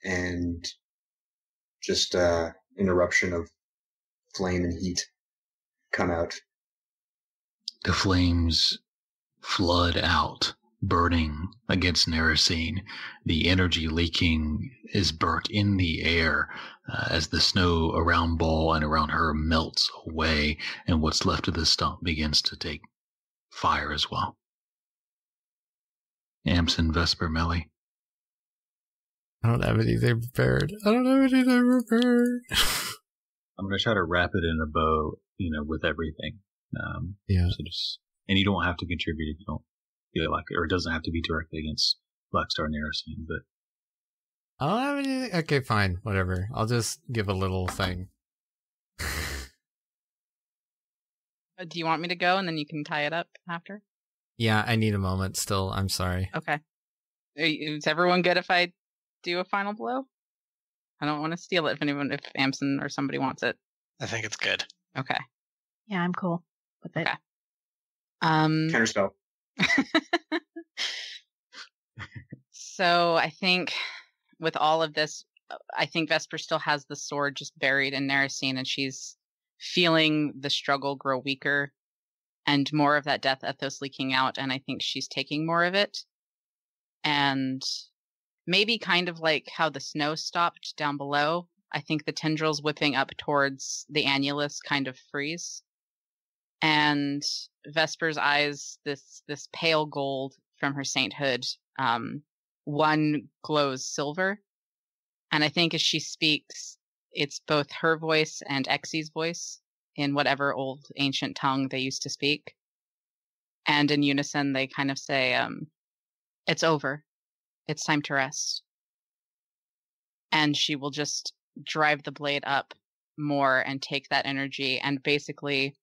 and just an eruption of flame and heat come out. The flames flood out, burning against Neresine. The energy leaking is burnt in the air as the snow around Ball and around her melts away, and what's left of the stump begins to take fire as well. Amsen, Vesper, Meli. I don't have anything prepared. I'm going to try to wrap it in a bow, with everything. Yeah. And you don't have to contribute if you don't feel like it, or it doesn't have to be directly against Blackstar Neresine, but I don't have anything. Okay, fine. Whatever. I'll just give a little thing. Do you want me to go and then you can tie it up after? Yeah, I need a moment still. I'm sorry. Okay. Is everyone good if I do a final blow? I don't want to steal it if Amsen or somebody wants it. I think it's good. Okay. Yeah, I'm cool with it. Okay. Counterspell. So I think with all of this, I think Vesper still has the sword just buried in Narasine, and she's feeling the struggle grow weaker and more of that death ethos leaking out, and I think she's taking more of it. And maybe kind of like how the snow stopped down below, I think the tendrils whipping up towards the annulus kind of freeze. And Vesper's eyes, this pale gold from her sainthood, one glows silver. And I think as she speaks, it's both her voice and Exie's voice in whatever old ancient tongue they used to speak. And in unison, they kind of say, it's over. It's time to rest. And she will just drive the blade up more and take that energy, and basically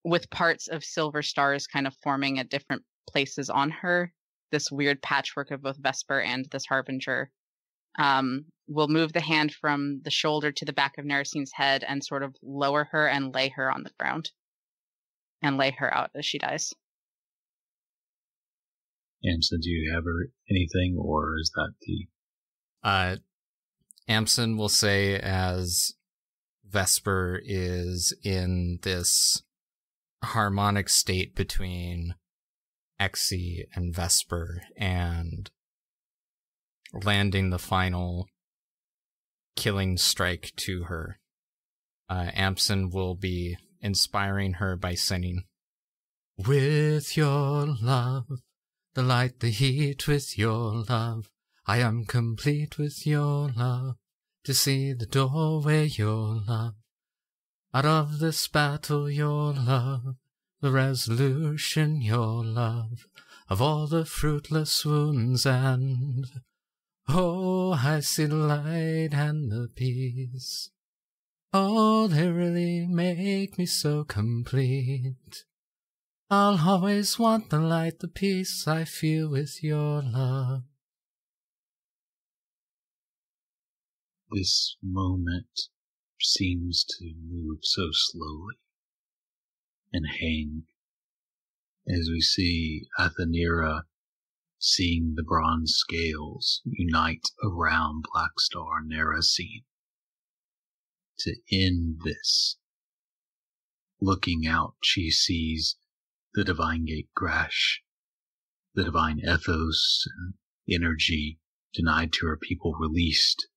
with parts of silver stars kind of forming at different places on her, this weird patchwork of both Vesper and this Harbinger, will move the hand from the shoulder to the back of Narasine's head and sort of lower her and lay her on the ground and lay her out as she dies. Amsen, do you have anything, or is that the... Amsen will say, as Vesper is in this harmonic state between Exie and Vesper and landing the final killing strike to her, Amsen will be inspiring her by singing, "With your love, the light, the heat, with your love, I am complete with your love, to see the doorway, your love, out of this battle, your love, the resolution, your love, of all the fruitless wounds, and oh, I see the light and the peace. Oh, they really make me so complete. I'll always want the light, the peace I feel with your love." This moment seems to move so slowly and hang as we see Athenira seeing the bronze scales unite around Blackstar Narasine. To end this, looking out, she sees the divine gate crash, the divine ethos and energy denied to her people released.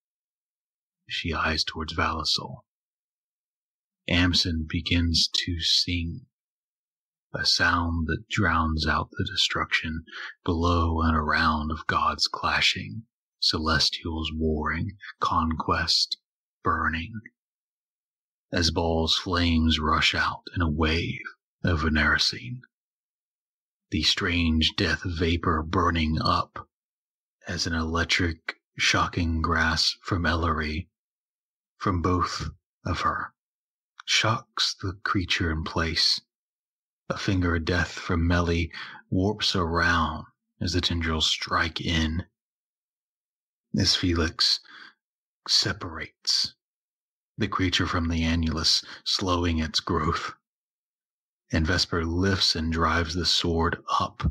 She eyes towards Valisol. Amsen begins to sing, a sound that drowns out the destruction below and around of gods clashing, celestials warring, conquest burning. As Baal's flames rush out in a wave over Narasine, the strange death vapor burning up as an electric shocking grasp from Ellory, from both of her, shocks the creature in place. A finger of death from Meli warps around as the tendrils strike in, as Felix separates the creature from the annulus, slowing its growth. And Vesper lifts and drives the sword up,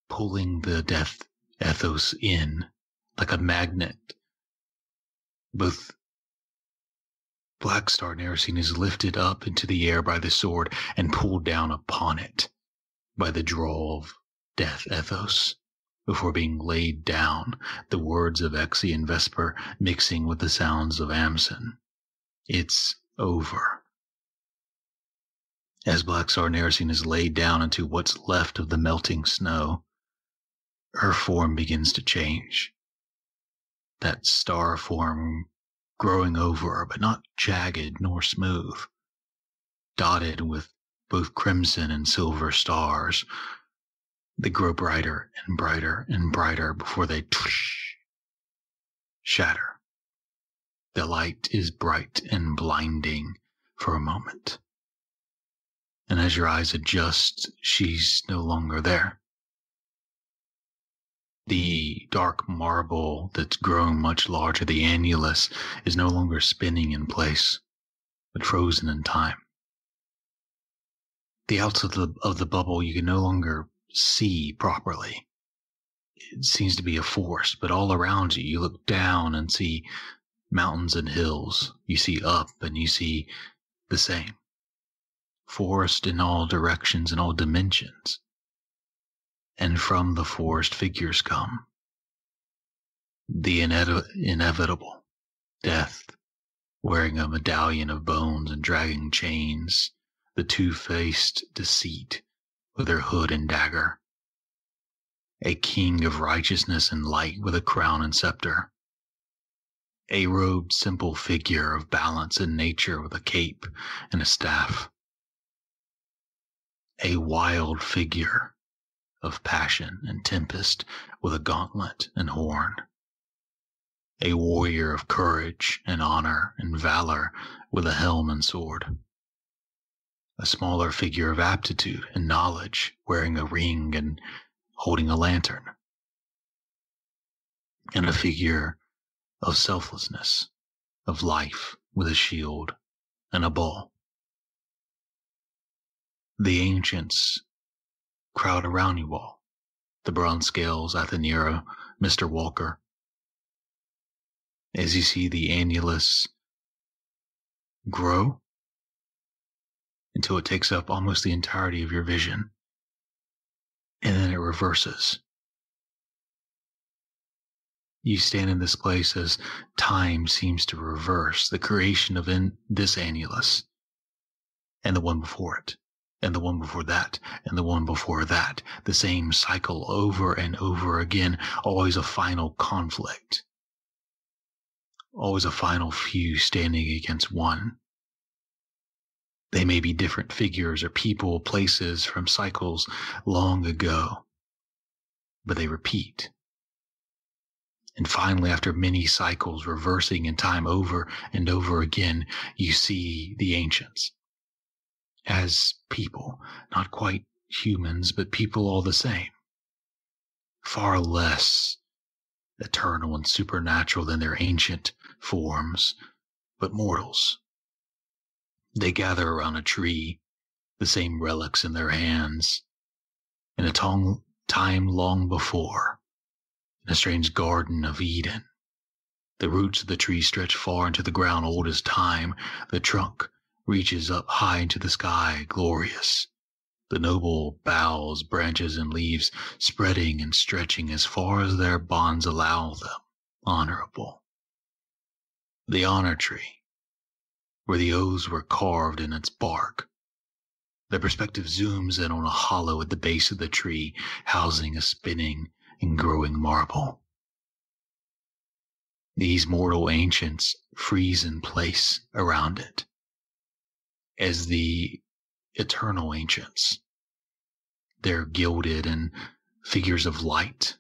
pulling the death ethos in like a magnet. Both Blackstar Narasine is lifted up into the air by the sword and pulled down upon it by the draw of death ethos, before being laid down, the words of Exie and Vesper mixing with the sounds of Amsen. It's over. As Blackstar Narasine is laid down into what's left of the melting snow, her form begins to change. That star form growing over her, but not jagged nor smooth, dotted with both crimson and silver stars. They grow brighter and brighter and brighter before they shatter. The light is bright and blinding for a moment. And as your eyes adjust, she's no longer there. The dark marble that's grown much larger, the annulus, is no longer spinning in place, but frozen in time. The outside of the bubble you can no longer see properly. It seems to be a forest, but all around you, you look down and see mountains and hills. You see up and you see the same. Forest in all directions and all dimensions. And from the forest figures come. The inevitable death, wearing a medallion of bones and dragging chains. The two-faced deceit with her hood and dagger. A king of righteousness and light with a crown and scepter. A robed simple figure of balance and nature with a cape and a staff. A wild figure of passion and tempest with a gauntlet and horn. A warrior of courage and honor and valor with a helm and sword. A smaller figure of aptitude and knowledge, wearing a ring and holding a lantern. And a figure of selflessness, of life with a shield and a ball. The ancients crowd around you all. The bronze scales, Athenera, Mr. Walker. As you see the annulus grow, until it takes up almost the entirety of your vision. And then it reverses. You stand in this place as time seems to reverse the creation of this annulus, and the one before it, and the one before that, and the one before that. The same cycle over and over again, always a final conflict. Always a final few standing against one. They may be different figures or people, places from cycles long ago, but they repeat. And finally, after many cycles reversing in time over and over again, you see the ancients as people, not quite humans, but people all the same. Far less eternal and supernatural than their ancient forms, but mortals. They gather around a tree, the same relics in their hands, in a time long before, in a strange garden of Eden. The roots of the tree stretch far into the ground, old as time. The trunk reaches up high into the sky, glorious. The noble boughs, branches, and leaves spreading and stretching as far as their bonds allow them, honorable. The honor tree, where the oaths were carved in its bark. The perspective zooms in on a hollow at the base of the tree, housing a spinning and growing marble. These mortal ancients freeze in place around it, as the eternal ancients. They're gilded and figures of light,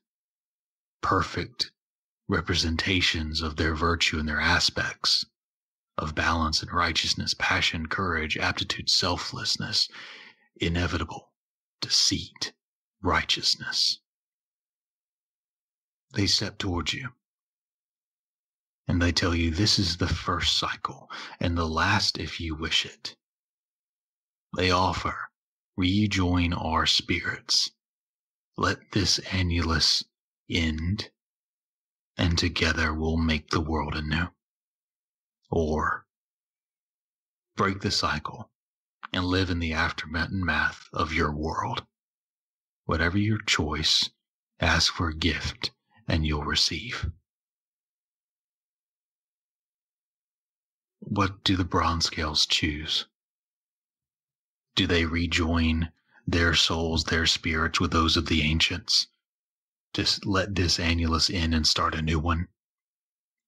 perfect representations of their virtue and their aspects. Of balance and righteousness, passion, courage, aptitude, selflessness, inevitable, deceit, righteousness. They step towards you, and they tell you this is the first cycle, and the last if you wish it. They offer, rejoin our spirits. Let this annulus end, and together we'll make the world anew. Or break the cycle and live in the aftermath of your world. Whatever your choice, ask for a gift and you'll receive. What do the bronze scales choose? Do they rejoin their souls, their spirits with those of the ancients? Just let this annulus end and start a new one?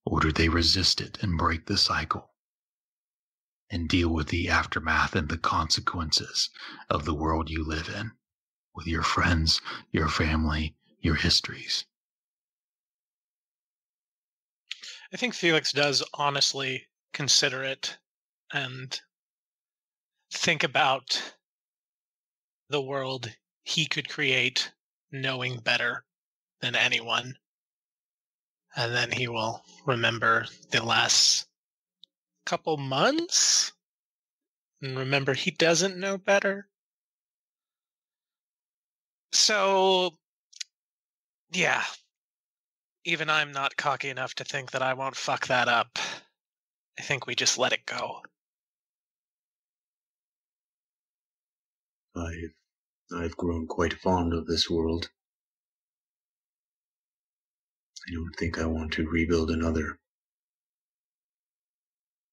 Or do they resist it and break the cycle and deal with the aftermath and the consequences of the world you live in, with your friends, your family, your histories? I think Felix does honestly consider it and think about the world he could create knowing better than anyone. And then he will remember the last couple months and remember he doesn't know better. So, yeah. Even I'm not cocky enough to think that I won't fuck that up. I think we just let it go. I've grown quite fond of this world. I don't think I want to rebuild another.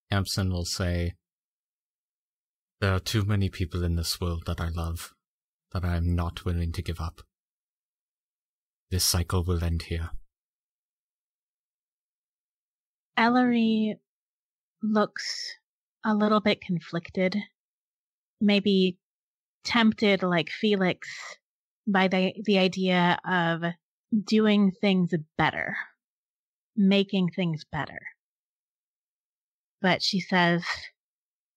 Amsen will say, "There are too many people in this world that I love, that I am not willing to give up. This cycle will end here." Ellory looks a little bit conflicted, maybe tempted like Felix by the idea of doing things better, making things better. But she says,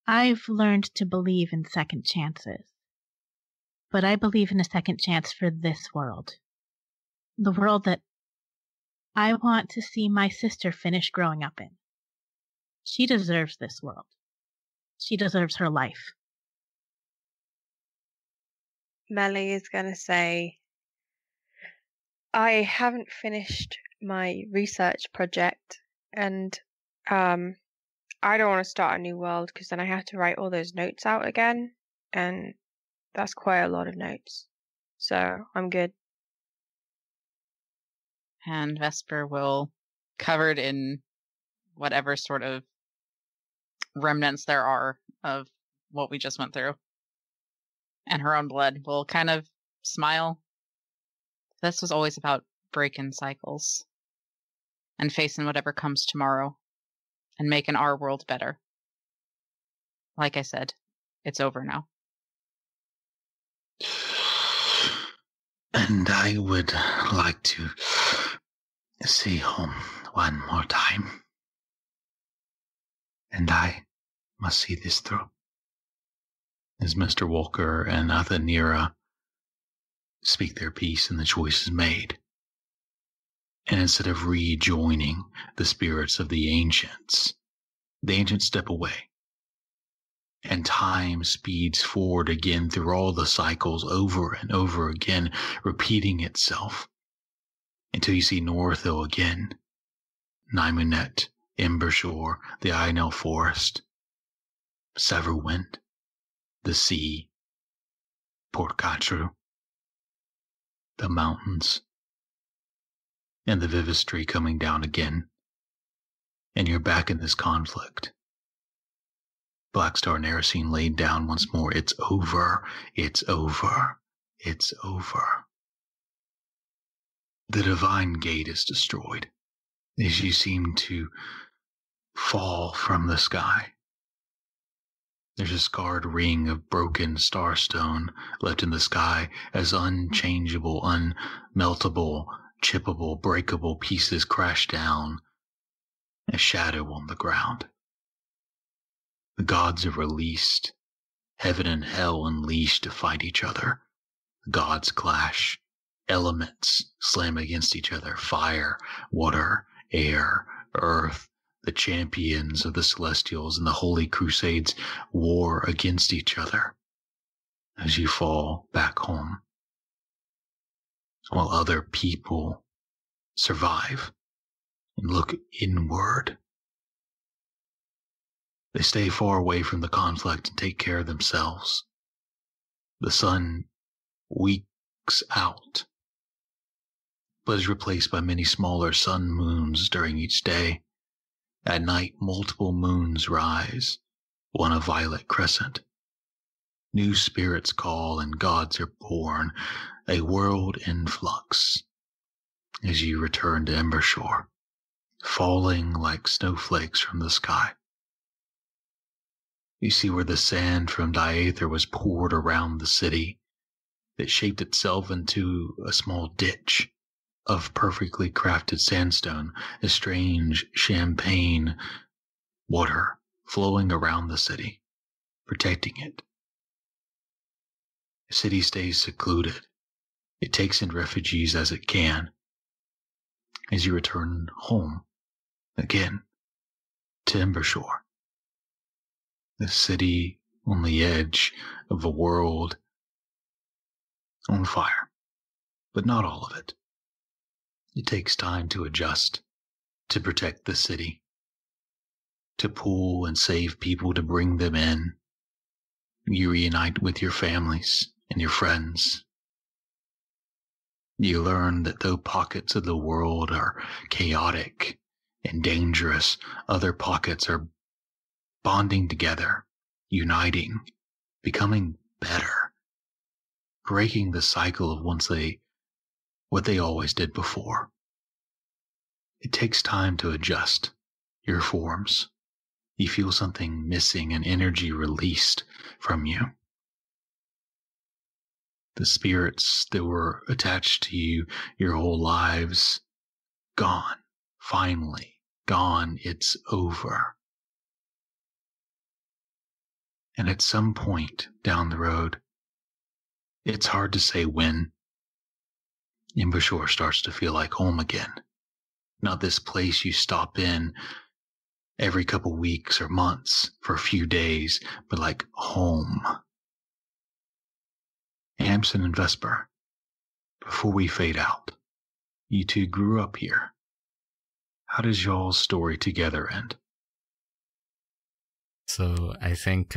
"I've learned to believe in second chances, but I believe in a second chance for this world, the world that I want to see my sister finish growing up in. She deserves this world. She deserves her life." Meli is going to say, "I haven't finished my research project, and I don't want to start a new world because then I have to write all those notes out again, and that's quite a lot of notes. So I'm good." And Vesper will, covered in whatever sort of remnants there are of what we just went through, and her own blood, will kind of smile. This was always about breaking cycles and facing whatever comes tomorrow and making our world better. Like I said, it's over now. And I would like to see home one more time. And I must see this through. As Mr. Walker and Athanira speak their piece and the choice is made, and instead of rejoining the spirits of the ancients step away, and time speeds forward again through all the cycles over and over again, repeating itself, until you see Northill again, Nymunet, Embershore, the Ainel Forest, Severwind, the sea, Port Catru, the mountains, and the Vivistry coming down again, and you're back in this conflict. Blackstar Narasine laid down once more. It's over. It's over. It's over. The divine gate is destroyed as you seem to fall from the sky. There's a scarred ring of broken starstone left in the sky as unchangeable, unmeltable, chippable, breakable pieces crash down, a shadow on the ground. The gods are released, heaven and hell unleashed to fight each other. The gods clash, elements slam against each other, fire, water, air, earth. The champions of the Celestials and the Holy Crusades war against each other as you fall back home, while other people survive and look inward. They stay far away from the conflict and take care of themselves. The sun weeks out, but is replaced by many smaller sun moons during each day. At night, multiple moons rise, one a violet crescent. New spirits call and gods are born, a world in flux. As you return to Embershore, falling like snowflakes from the sky. You see where the sand from Diaether was poured around the city, that shaped itself into a small ditch of perfectly crafted sandstone, a strange champagne water flowing around the city, protecting it. The city stays secluded. It takes in refugees as it can, as you return home again to Embershore, the city on the edge of a world on fire, but not all of it. It takes time to adjust, to protect the city, to pull and save people, to bring them in. You reunite with your families and your friends. You learn that though pockets of the world are chaotic and dangerous, other pockets are bonding together, uniting, becoming better, breaking the cycle of what they always did before. It takes time to adjust your forms. You feel something missing, an energy released from you. The spirits that were attached to you your whole lives, gone. Finally, gone. It's over. And at some point down the road, it's hard to say when, Embershore starts to feel like home again. Not this place you stop in every couple weeks or months for a few days, but like home. Amsen and Vesper, before we fade out, you two grew up here. How does y'all's story together end? So I think,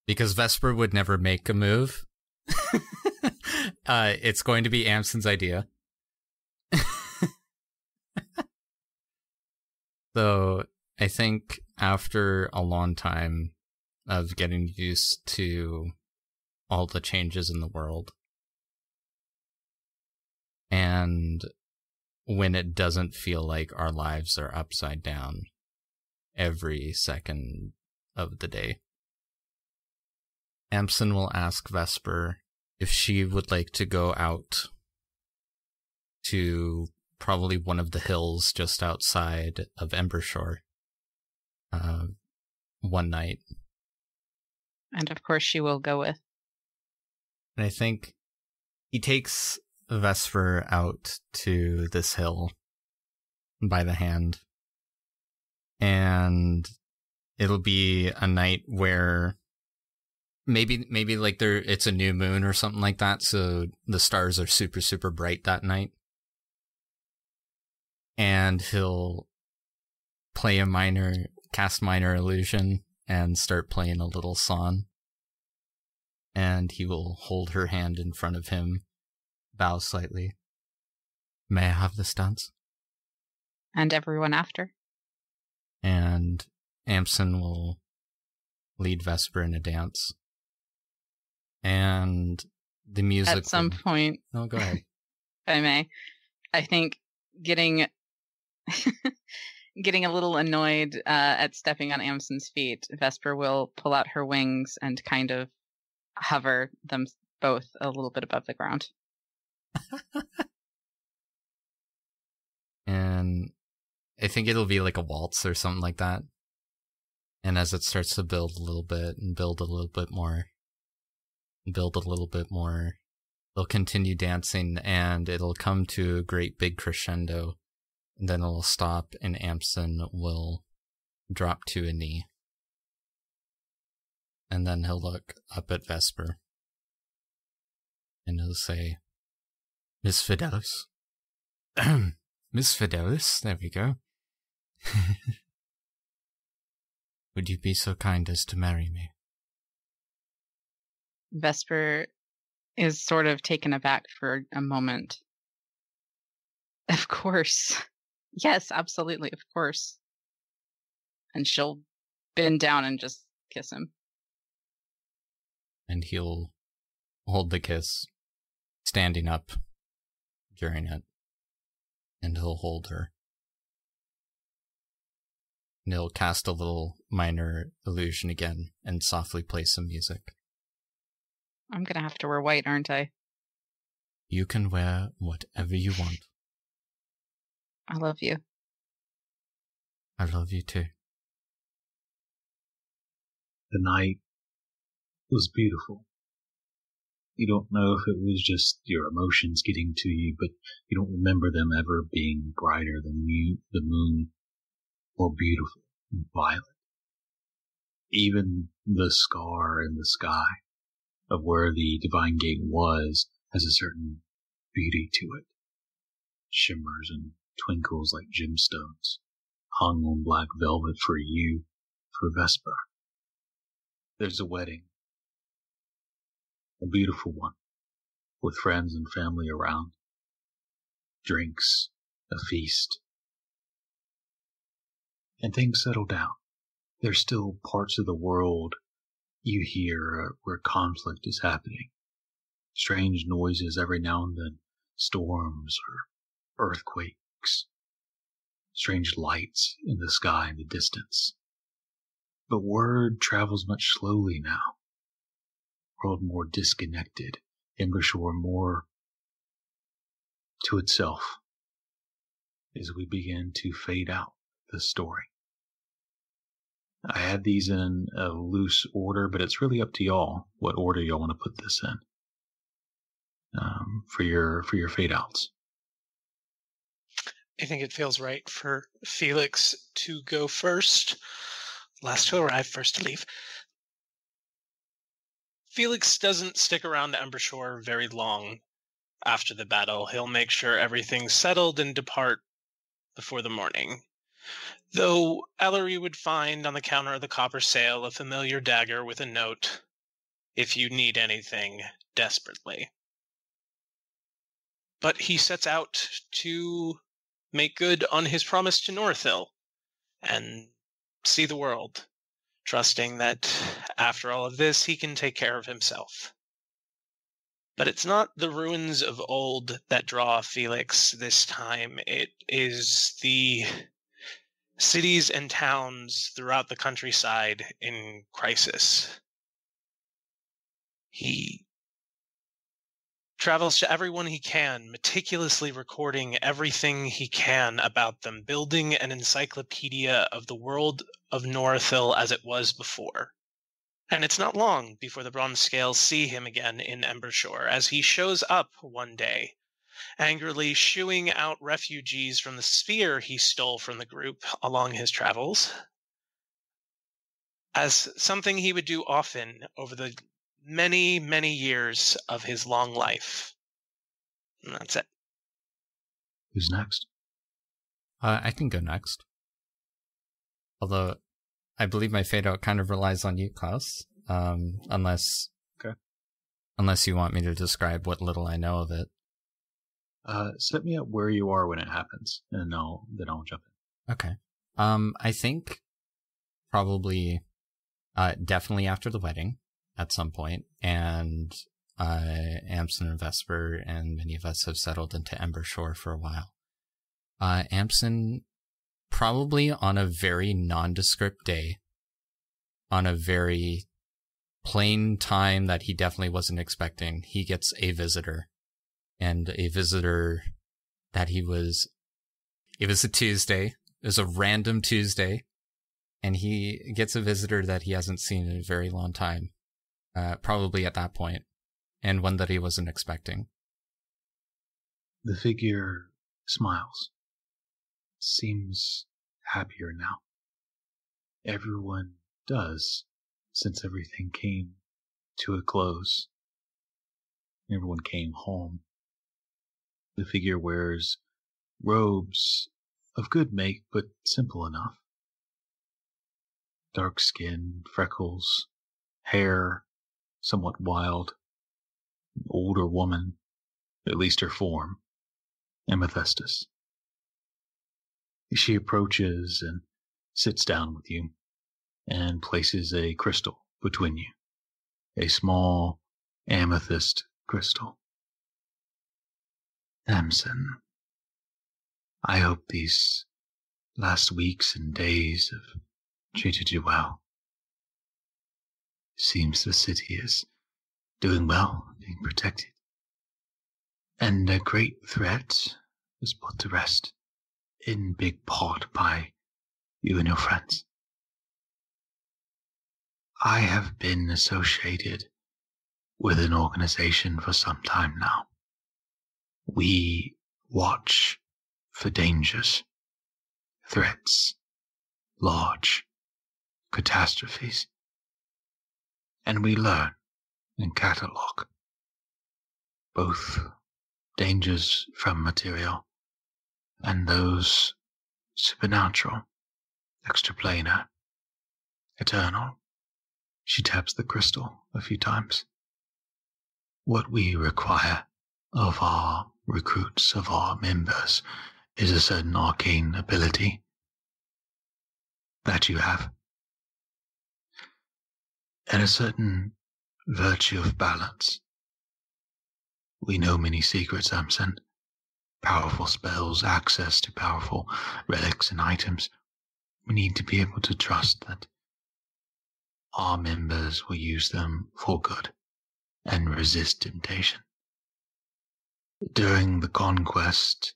because Vesper would never make a move, it's going to be Amsen's idea. So I think after a long time of getting used to all the changes in the world, and when it doesn't feel like our lives are upside down every second of the day, Amsen will ask Vesper if she would like to go out to probably one of the hills just outside of Embershore one night. And of course she will go with. And I think he takes Vesper out to this hill by the hand. And it'll be a night where maybe like it's a new moon or something like that, so the stars are super, super bright that night. And he'll cast minor illusion and start playing a little song. And he will hold her hand in front of him, bow slightly. May I have this dance? And everyone after. And Amsen will lead Vesper in a dance. And the music... At some point... No, go ahead. If I may. I think getting a little annoyed at stepping on Amsen's feet, Vesper will pull out her wings and kind of hover them both a little bit above the ground. And I think it'll be like a waltz or something like that. And as it starts to build a little bit and build a little bit more, and build a little bit more, they'll continue dancing and it'll come to a great big crescendo. And then it'll stop and Amsen will drop to a knee. And then he'll look up at Vesper. And he'll say, Miss Fidelis. Miss Fidelis, there we go. Would you be so kind as to marry me? Vesper is sort of taken aback for a moment. Of course. Yes, absolutely, of course. And she'll bend down and just kiss him. And he'll hold the kiss, standing up during it. And he'll hold her. And he'll cast a little minor illusion again and softly play some music. I'm gonna have to wear white, aren't I? You can wear whatever you want. I love you. I love you too. The night was beautiful. You don't know if it was just your emotions getting to you, but you don't remember them ever being brighter than the moon, or beautiful and violet. Even the scar in the sky of where the Divine Gate was has a certain beauty to it. Shimmers and twinkles like gemstones, hung on black velvet for you, for Vesper. There's a wedding. A beautiful one, with friends and family around. Drinks, a feast. And things settle down. There's still parts of the world you hear where conflict is happening. Strange noises every now and then, storms or earthquakes. Strange lights in the sky in the distance. But word travels much slowly now. World more disconnected, Embershore more to itself as we begin to fade out the story. I had these in a loose order, but it's really up to y'all what order y'all want to put this in for your fade outs. I think it feels right for Felix to go first. Last to arrive, first to leave. Felix doesn't stick around Embershore very long after the battle. He'll make sure everything's settled and depart before the morning. Though Ellory would find on the counter of the copper sale a familiar dagger with a note, "If you need anything, desperately." But he sets out to make good on his promise to Northill and see the world, trusting that after all of this, he can take care of himself. But it's not the ruins of old that draw Felix this time. It is the cities and towns throughout the countryside in crisis. He travels to everyone he can, meticulously recording everything he can about them, building an encyclopedia of the world of Northill as it was before. And it's not long before the Bronze Scales see him again in Embershore, as he shows up one day, angrily shooing out refugees from the sphere he stole from the group along his travels, as something he would do often over the many, many years of his long life. And that's it. Who's next? I can go next. Although I believe my fade out kind of relies on you, Klouse. Unless you want me to describe what little I know of it. Set me up where you are when it happens, and then I'll jump in. Okay. I think probably definitely after the wedding at some point, and Amsen and Vesper and many of us have settled into Embershore for a while. Amsen probably on a very nondescript day, on a very plain time that he definitely wasn't expecting, he gets a visitor. And a visitor that it was a Tuesday. It was a random Tuesday. And he gets a visitor that he hasn't seen in a very long time. Probably at that point. And one that he wasn't expecting. The figure smiles. Seems happier now. Everyone does, since everything came to a close. Everyone came home. The figure wears robes of good make, but simple enough. Dark skin, freckles, hair, somewhat wild. An older woman, at least her form, Amethystis. She approaches and sits down with you and places a crystal between you. A small amethyst crystal. Amsen, I hope these last weeks and days have treated you well. Seems the city is doing well, being protected. And a great threat was put to rest, in big part by you and your friends. I have been associated with an organization for some time now. We watch for dangers, threats, large catastrophes, and we learn and catalog both dangers from material and those supernatural, extraplanar, eternal. She taps the crystal a few times. What we require of our recruits, of our members, is a certain arcane ability that you have, and a certain virtue of balance. We know many secrets, Amsen. Powerful spells, access to powerful relics and items. We need to be able to trust that our members will use them for good and resist temptation. During the conquest,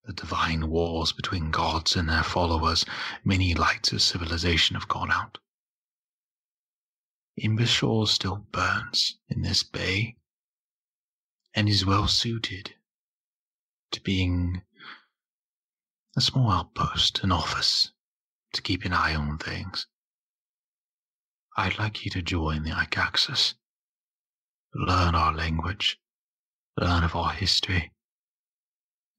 the divine wars between gods and their followers, many lights of civilization have gone out. Imbishore still burns in this bay and is well suited to being a small outpost, an office to keep an eye on things. I'd like you to join the Ikaxis, learn our language, learn of our history,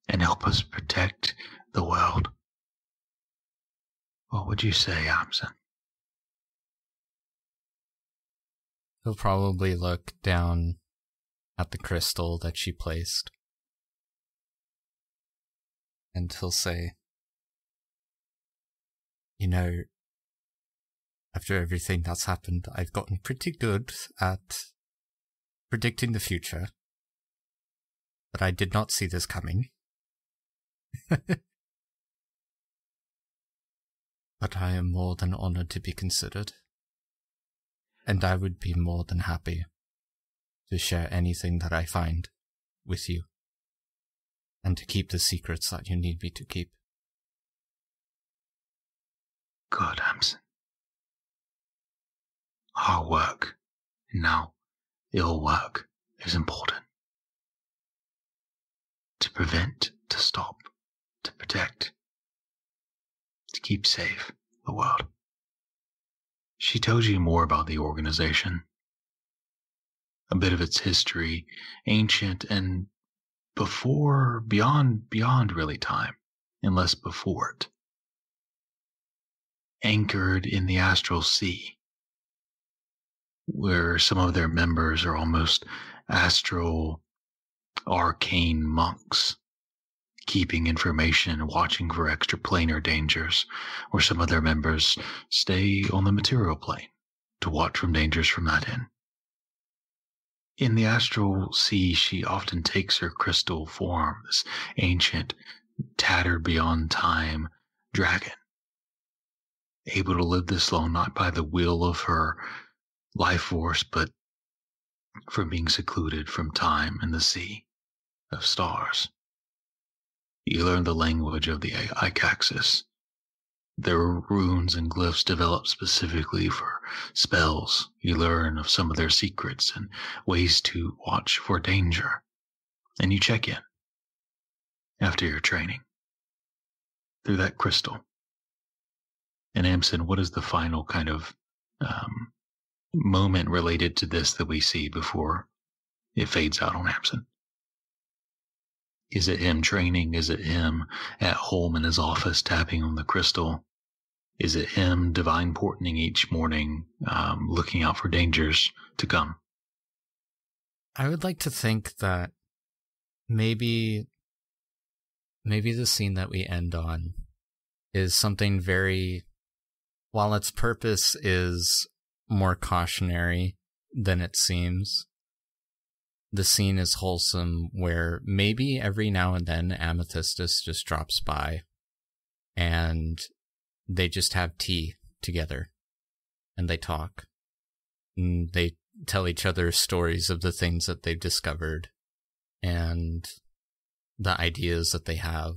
and help us protect the world. What would you say, Amsen? He'll probably look down at the crystal that she placed, and he'll say, "You know, after everything that's happened, I've gotten pretty good at predicting the future, but I did not see this coming." But I am more than honored to be considered, and I would be more than happy to share anything that I find with you, and to keep the secrets that you need me to keep. Good, Amsen. Our work, and now your work, is important. To prevent, to stop, to protect, to keep safe the world. She tells you more about the organization, a bit of its history, ancient and beyond really time, unless before it. Anchored in the astral sea, where some of their members are almost astral arcane monks, keeping information and watching for extraplanar dangers, where some of their members stay on the material plane to watch from dangers from that end. In the astral sea, she often takes her crystal form, this ancient, tattered beyond time dragon, able to live this long not by the will of her life force, but from being secluded from time and the sea of stars. You learn the language of the Ikaxis. There are runes and glyphs developed specifically for spells. You learn of some of their secrets and ways to watch for danger. And you check in after your training through that crystal. And Amsen, what is the final kind of moment related to this that we see before it fades out on Amsen? Is it him training? Is it him at home in his office tapping on the crystal? Is it him divine portaling each morning, looking out for dangers to come? I would like to think that maybe the scene that we end on is something very, while its purpose is more cautionary than it seems, the scene is wholesome, where maybe every now and then Amethystus just drops by and they just have tea together and they talk and they tell each other stories of the things that they've discovered and the ideas that they have,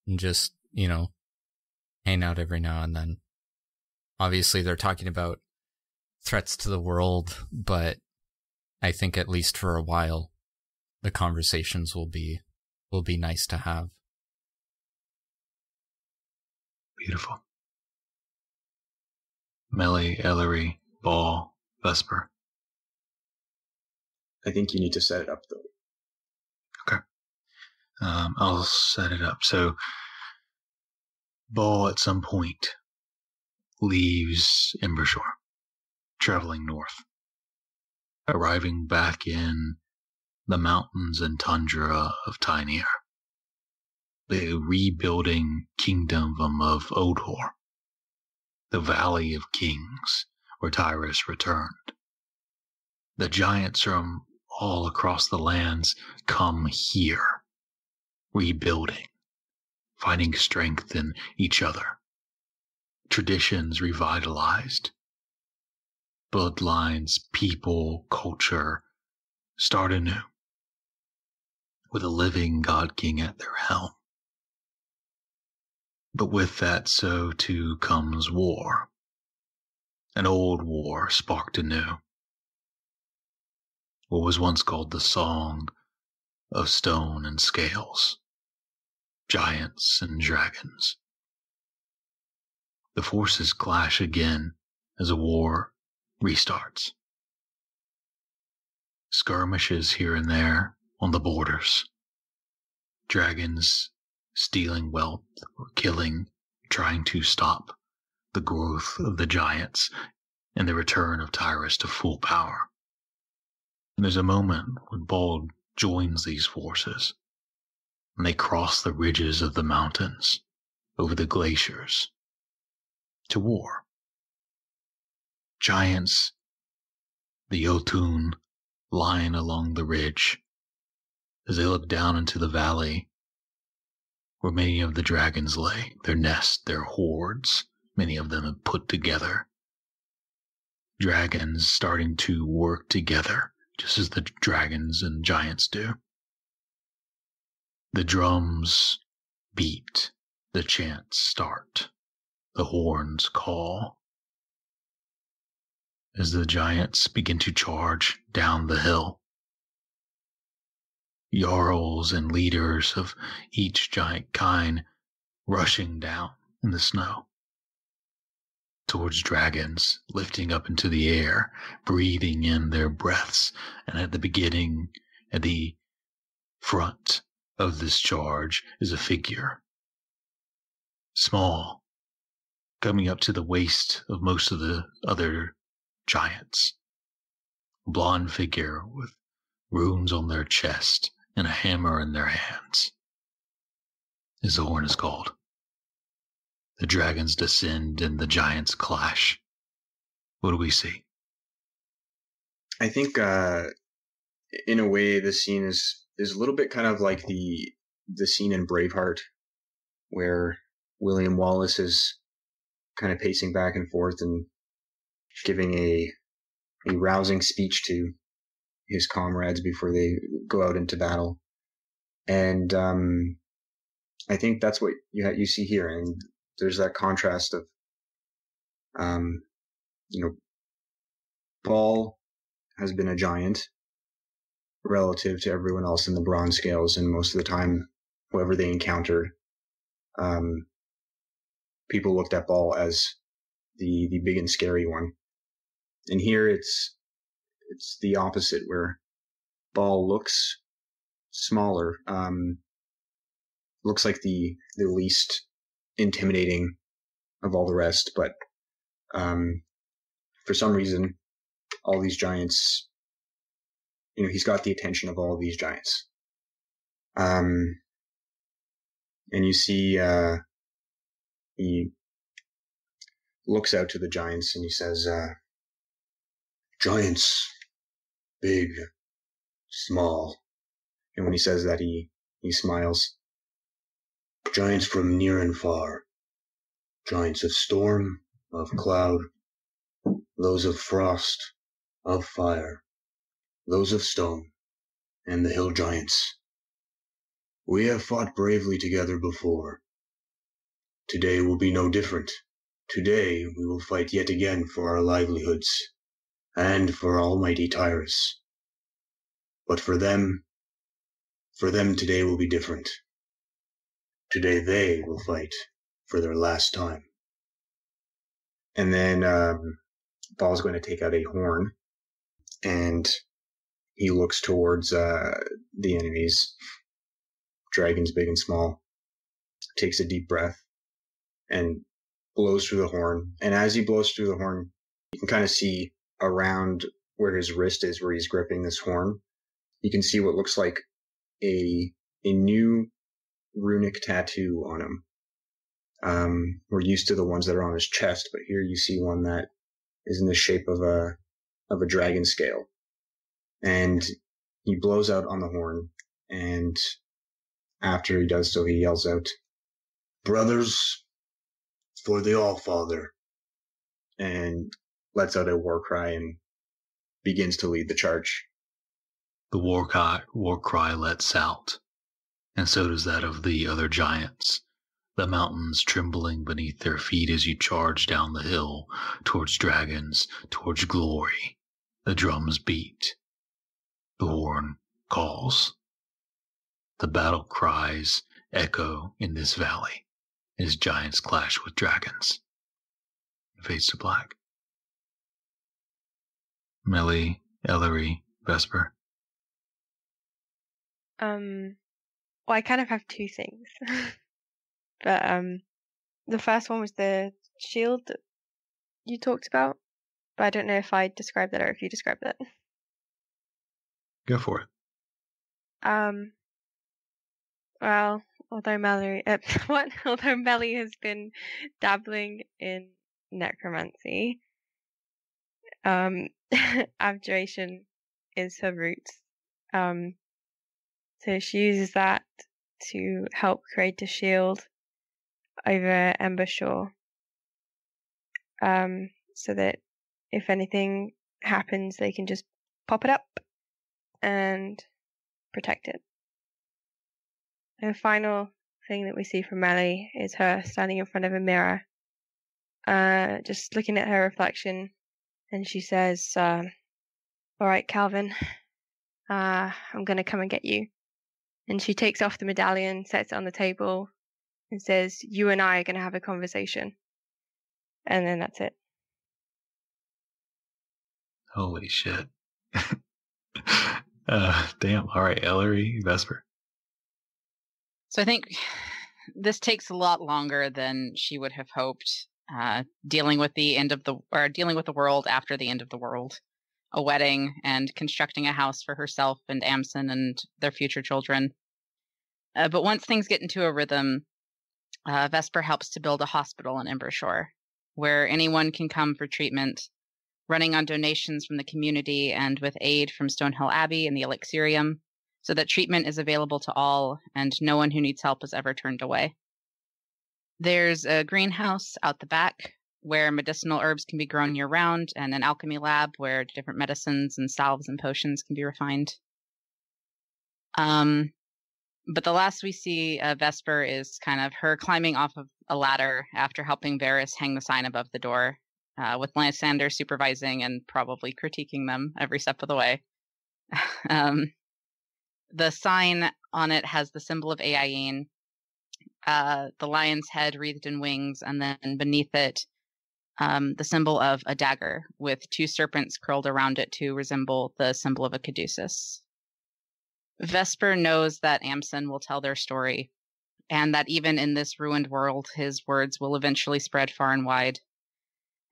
and just, hang out every now and then. Obviously they're talking about threats to the world, but I think at least for a while, the conversations will be nice to have. Beautiful. Meli, Ellory, Ball, Vesper. I think you need to set it up, though. Okay. I'll set it up. So, Ball at some point leaves Embershore, traveling north, arriving back in the mountains and tundra of Tynear, the rebuilding kingdom of Odhor, the Valley of Kings, where Tyrus returned. The giants from all across the lands come here, rebuilding, finding strength in each other, traditions revitalized, bloodlines, people, culture start anew, with a living God King at their helm. But with that, so too comes war. An old war sparked anew. What was once called the Song of Stone and Scales, giants and dragons. The forces clash again as a war restarts. Skirmishes here and there on the borders. Dragons stealing wealth or killing, trying to stop the growth of the giants and the return of Tyrus to full power. And there's a moment when Bald joins these forces, and they cross the ridges of the mountains, over the glaciers, to war. Giants, the Jotun, lying along the ridge, as they look down into the valley where many of the dragons lay, their nests, their hordes, many of them have put together. Dragons starting to work together, just as the dragons and giants do. The drums beat, the chants start, the horns call, as the giants begin to charge down the hill. Jarls and leaders of each giant kind rushing down in the snow towards dragons, lifting up into the air, breathing in their breaths, and at the front of this charge is a figure, small, coming up to the waist of most of the other giants. A blonde figure with runes on their chest and a hammer in their hands. As the horn is called, the dragons descend and the giants clash. What do we see? I think, in a way, the scene is a little bit kind of like the scene in Braveheart, where William Wallace is kind of pacing back and forth and giving a rousing speech to his comrades before they go out into battle. And I think that's what you see here. And there's that contrast of, Paul has been a giant relative to everyone else in the bronze scales, and most of the time, whoever they encountered, people looked at Ball as the big and scary one. And here it's the opposite, where Ball looks smaller, looks like the least intimidating of all the rest, but for some reason, all these giants, he's got the attention of all of these giants. And you see, he looks out to the giants and he says, giants, big, small. And when he says that, he smiles. Giants from near and far. Giants of storm, of cloud, those of frost, of fire, those of stone, and the hill giants. We have fought bravely together before. Today will be no different. Today we will fight yet again for our livelihoods, and for almighty Tyrus. But for them today will be different. Today they will fight for their last time. And then Ball's going to take out a horn, and he looks towards the enemies, dragons big and small, takes a deep breath, and blows through the horn. And as he blows through the horn, you can kind of see around where his wrist is, where he's gripping this horn. You can see what looks like a new runic tattoo on him. We're used to the ones that are on his chest, but here you see one that is in the shape of a dragon scale. And he blows out on the horn, and after he does so, he yells out, "Brothers, for the All-Father," and lets out a war cry and begins to lead the charge. The war cry lets out, and so does that of the other giants, the mountains trembling beneath their feet as you charge down the hill towards dragons, towards glory. The drums beat. The horn calls. The battle cries echo in this valley as giants clash with dragons. It fades to black. Meli, Ellory, Vesper. Well, I kind of have two things. But the first one was the shield that you talked about. But I don't know if I described that or if you described that. Go for it. Well, although Meli has been dabbling in necromancy, abjuration is her roots. So she uses that to help create a shield over Ember Shore, so that if anything happens, they can just pop it up and protect it. And the final thing that we see from Meli is her standing in front of a mirror, just looking at her reflection, and she says, "All right, Calvin, I'm going to come and get you." And she takes off the medallion, sets it on the table, and says, "You and I are going to have a conversation." And then that's it. Holy shit. Damn. All right, Ellory, Vesper. So I think this takes a lot longer than she would have hoped. Dealing with the world after the end of the world, a wedding, and constructing a house for herself and Amsen and their future children. But once things get into a rhythm, Vesper helps to build a hospital in Embershore, where anyone can come for treatment, running on donations from the community and with aid from Stonehill Abbey and the Elixirium, so that treatment is available to all and no one who needs help is ever turned away. There's a greenhouse out the back where medicinal herbs can be grown year-round, and an alchemy lab where different medicines and salves and potions can be refined. But the last we see of Vesper is kind of her climbing off of a ladder after helping Varys hang the sign above the door, with Lysander supervising and probably critiquing them every step of the way. The sign on it has the symbol of Aiain, the lion's head wreathed in wings, and then beneath it, the symbol of a dagger with two serpents curled around it to resemble the symbol of a caduceus. Vesper knows that Amsen will tell their story, and that even in this ruined world, his words will eventually spread far and wide,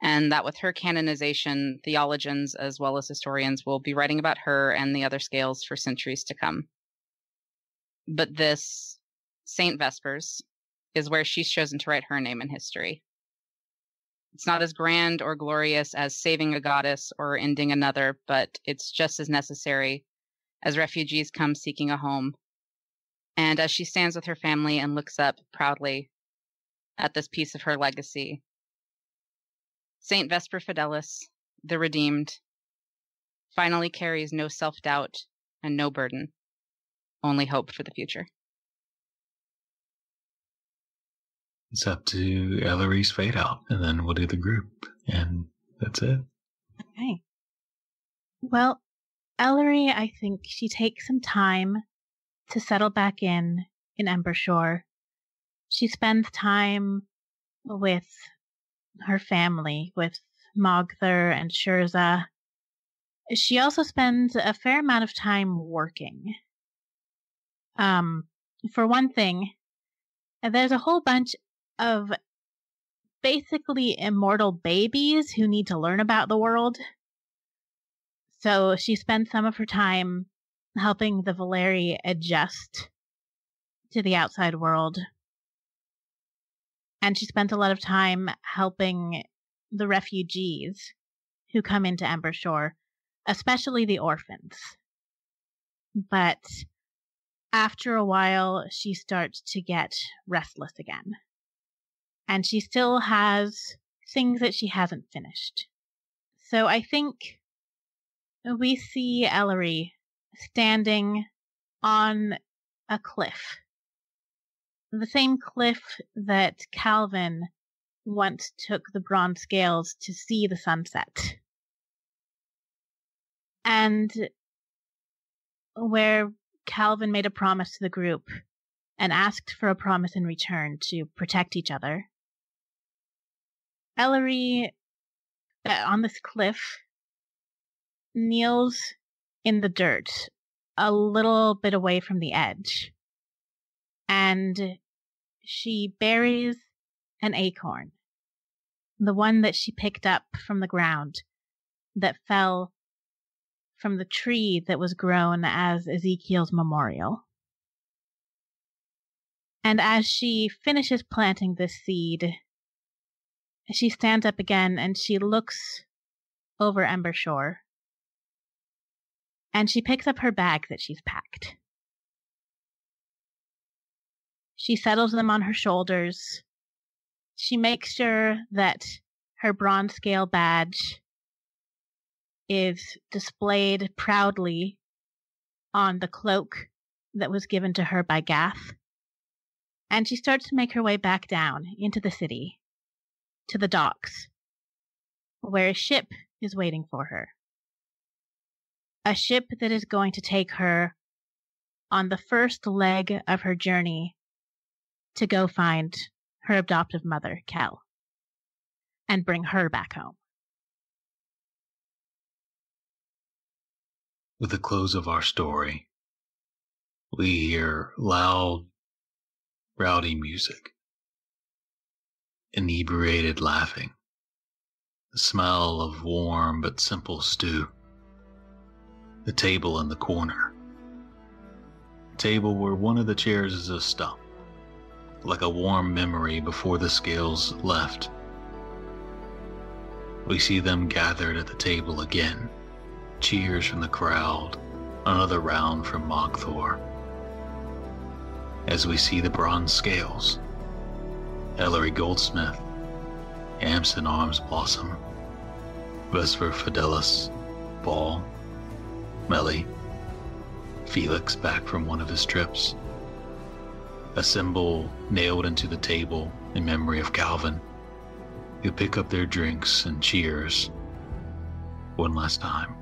and that with her canonization, theologians as well as historians will be writing about her and the other scales for centuries to come. But this, Saint Vespers, is where she's chosen to write her name in history. It's not as grand or glorious as saving a goddess or ending another, but it's just as necessary as refugees come seeking a home. And as she stands with her family and looks up proudly at this piece of her legacy, Saint Vesper Fidelis, the redeemed, finally carries no self-doubt and no burden, only hope for the future. It's up to Ellory's fade out, and then we'll do the group, and that's it. Okay. Well, Ellory, I think she takes some time to settle back in Embershore. She spends time with her family, with Mogther and Shurza. She also spends a fair amount of time working. For one thing, there's a whole bunch of basically immortal babies who need to learn about the world. So she spends some of her time helping the Valeri adjust to the outside world. And she spent a lot of time helping the refugees who come into Embershore, especially the orphans. But after a while, she starts to get restless again. And she still has things that she hasn't finished. So I think we see Ellory standing on a cliff. The same cliff that Calvin once took the bronze scales to see the sunset. And where Calvin made a promise to the group and asked for a promise in return to protect each other. Ellory, on this cliff, kneels in the dirt a little bit away from the edge. And she buries an acorn, the one that she picked up from the ground that fell from the tree that was grown as Ezekiel's memorial. And as she finishes planting this seed, she stands up again and she looks over Embershore. And she picks up her bag that she's packed. She settles them on her shoulders. She makes sure that her bronze scale badge is displayed proudly on the cloak that was given to her by Gath. And she starts to make her way back down into the city, to the docks, where a ship is waiting for her. A ship that is going to take her on the first leg of her journey to go find her adoptive mother, Kel, and bring her back home. With the close of our story, we hear loud, rowdy music, inebriated laughing, the smell of warm but simple stew, the table in the corner, a table where one of the chairs is a stump, like a warm memory before the scales left. We see them gathered at the table again, cheers from the crowd, another round from Mogthor. As we see the bronze scales, Ellory Goldsmith, Amsen Arms Blossom, Vesper Fidelis, Ball, Meli, Felix back from one of his trips, a symbol nailed into the table in memory of Calvin, who pick up their drinks and cheers one last time.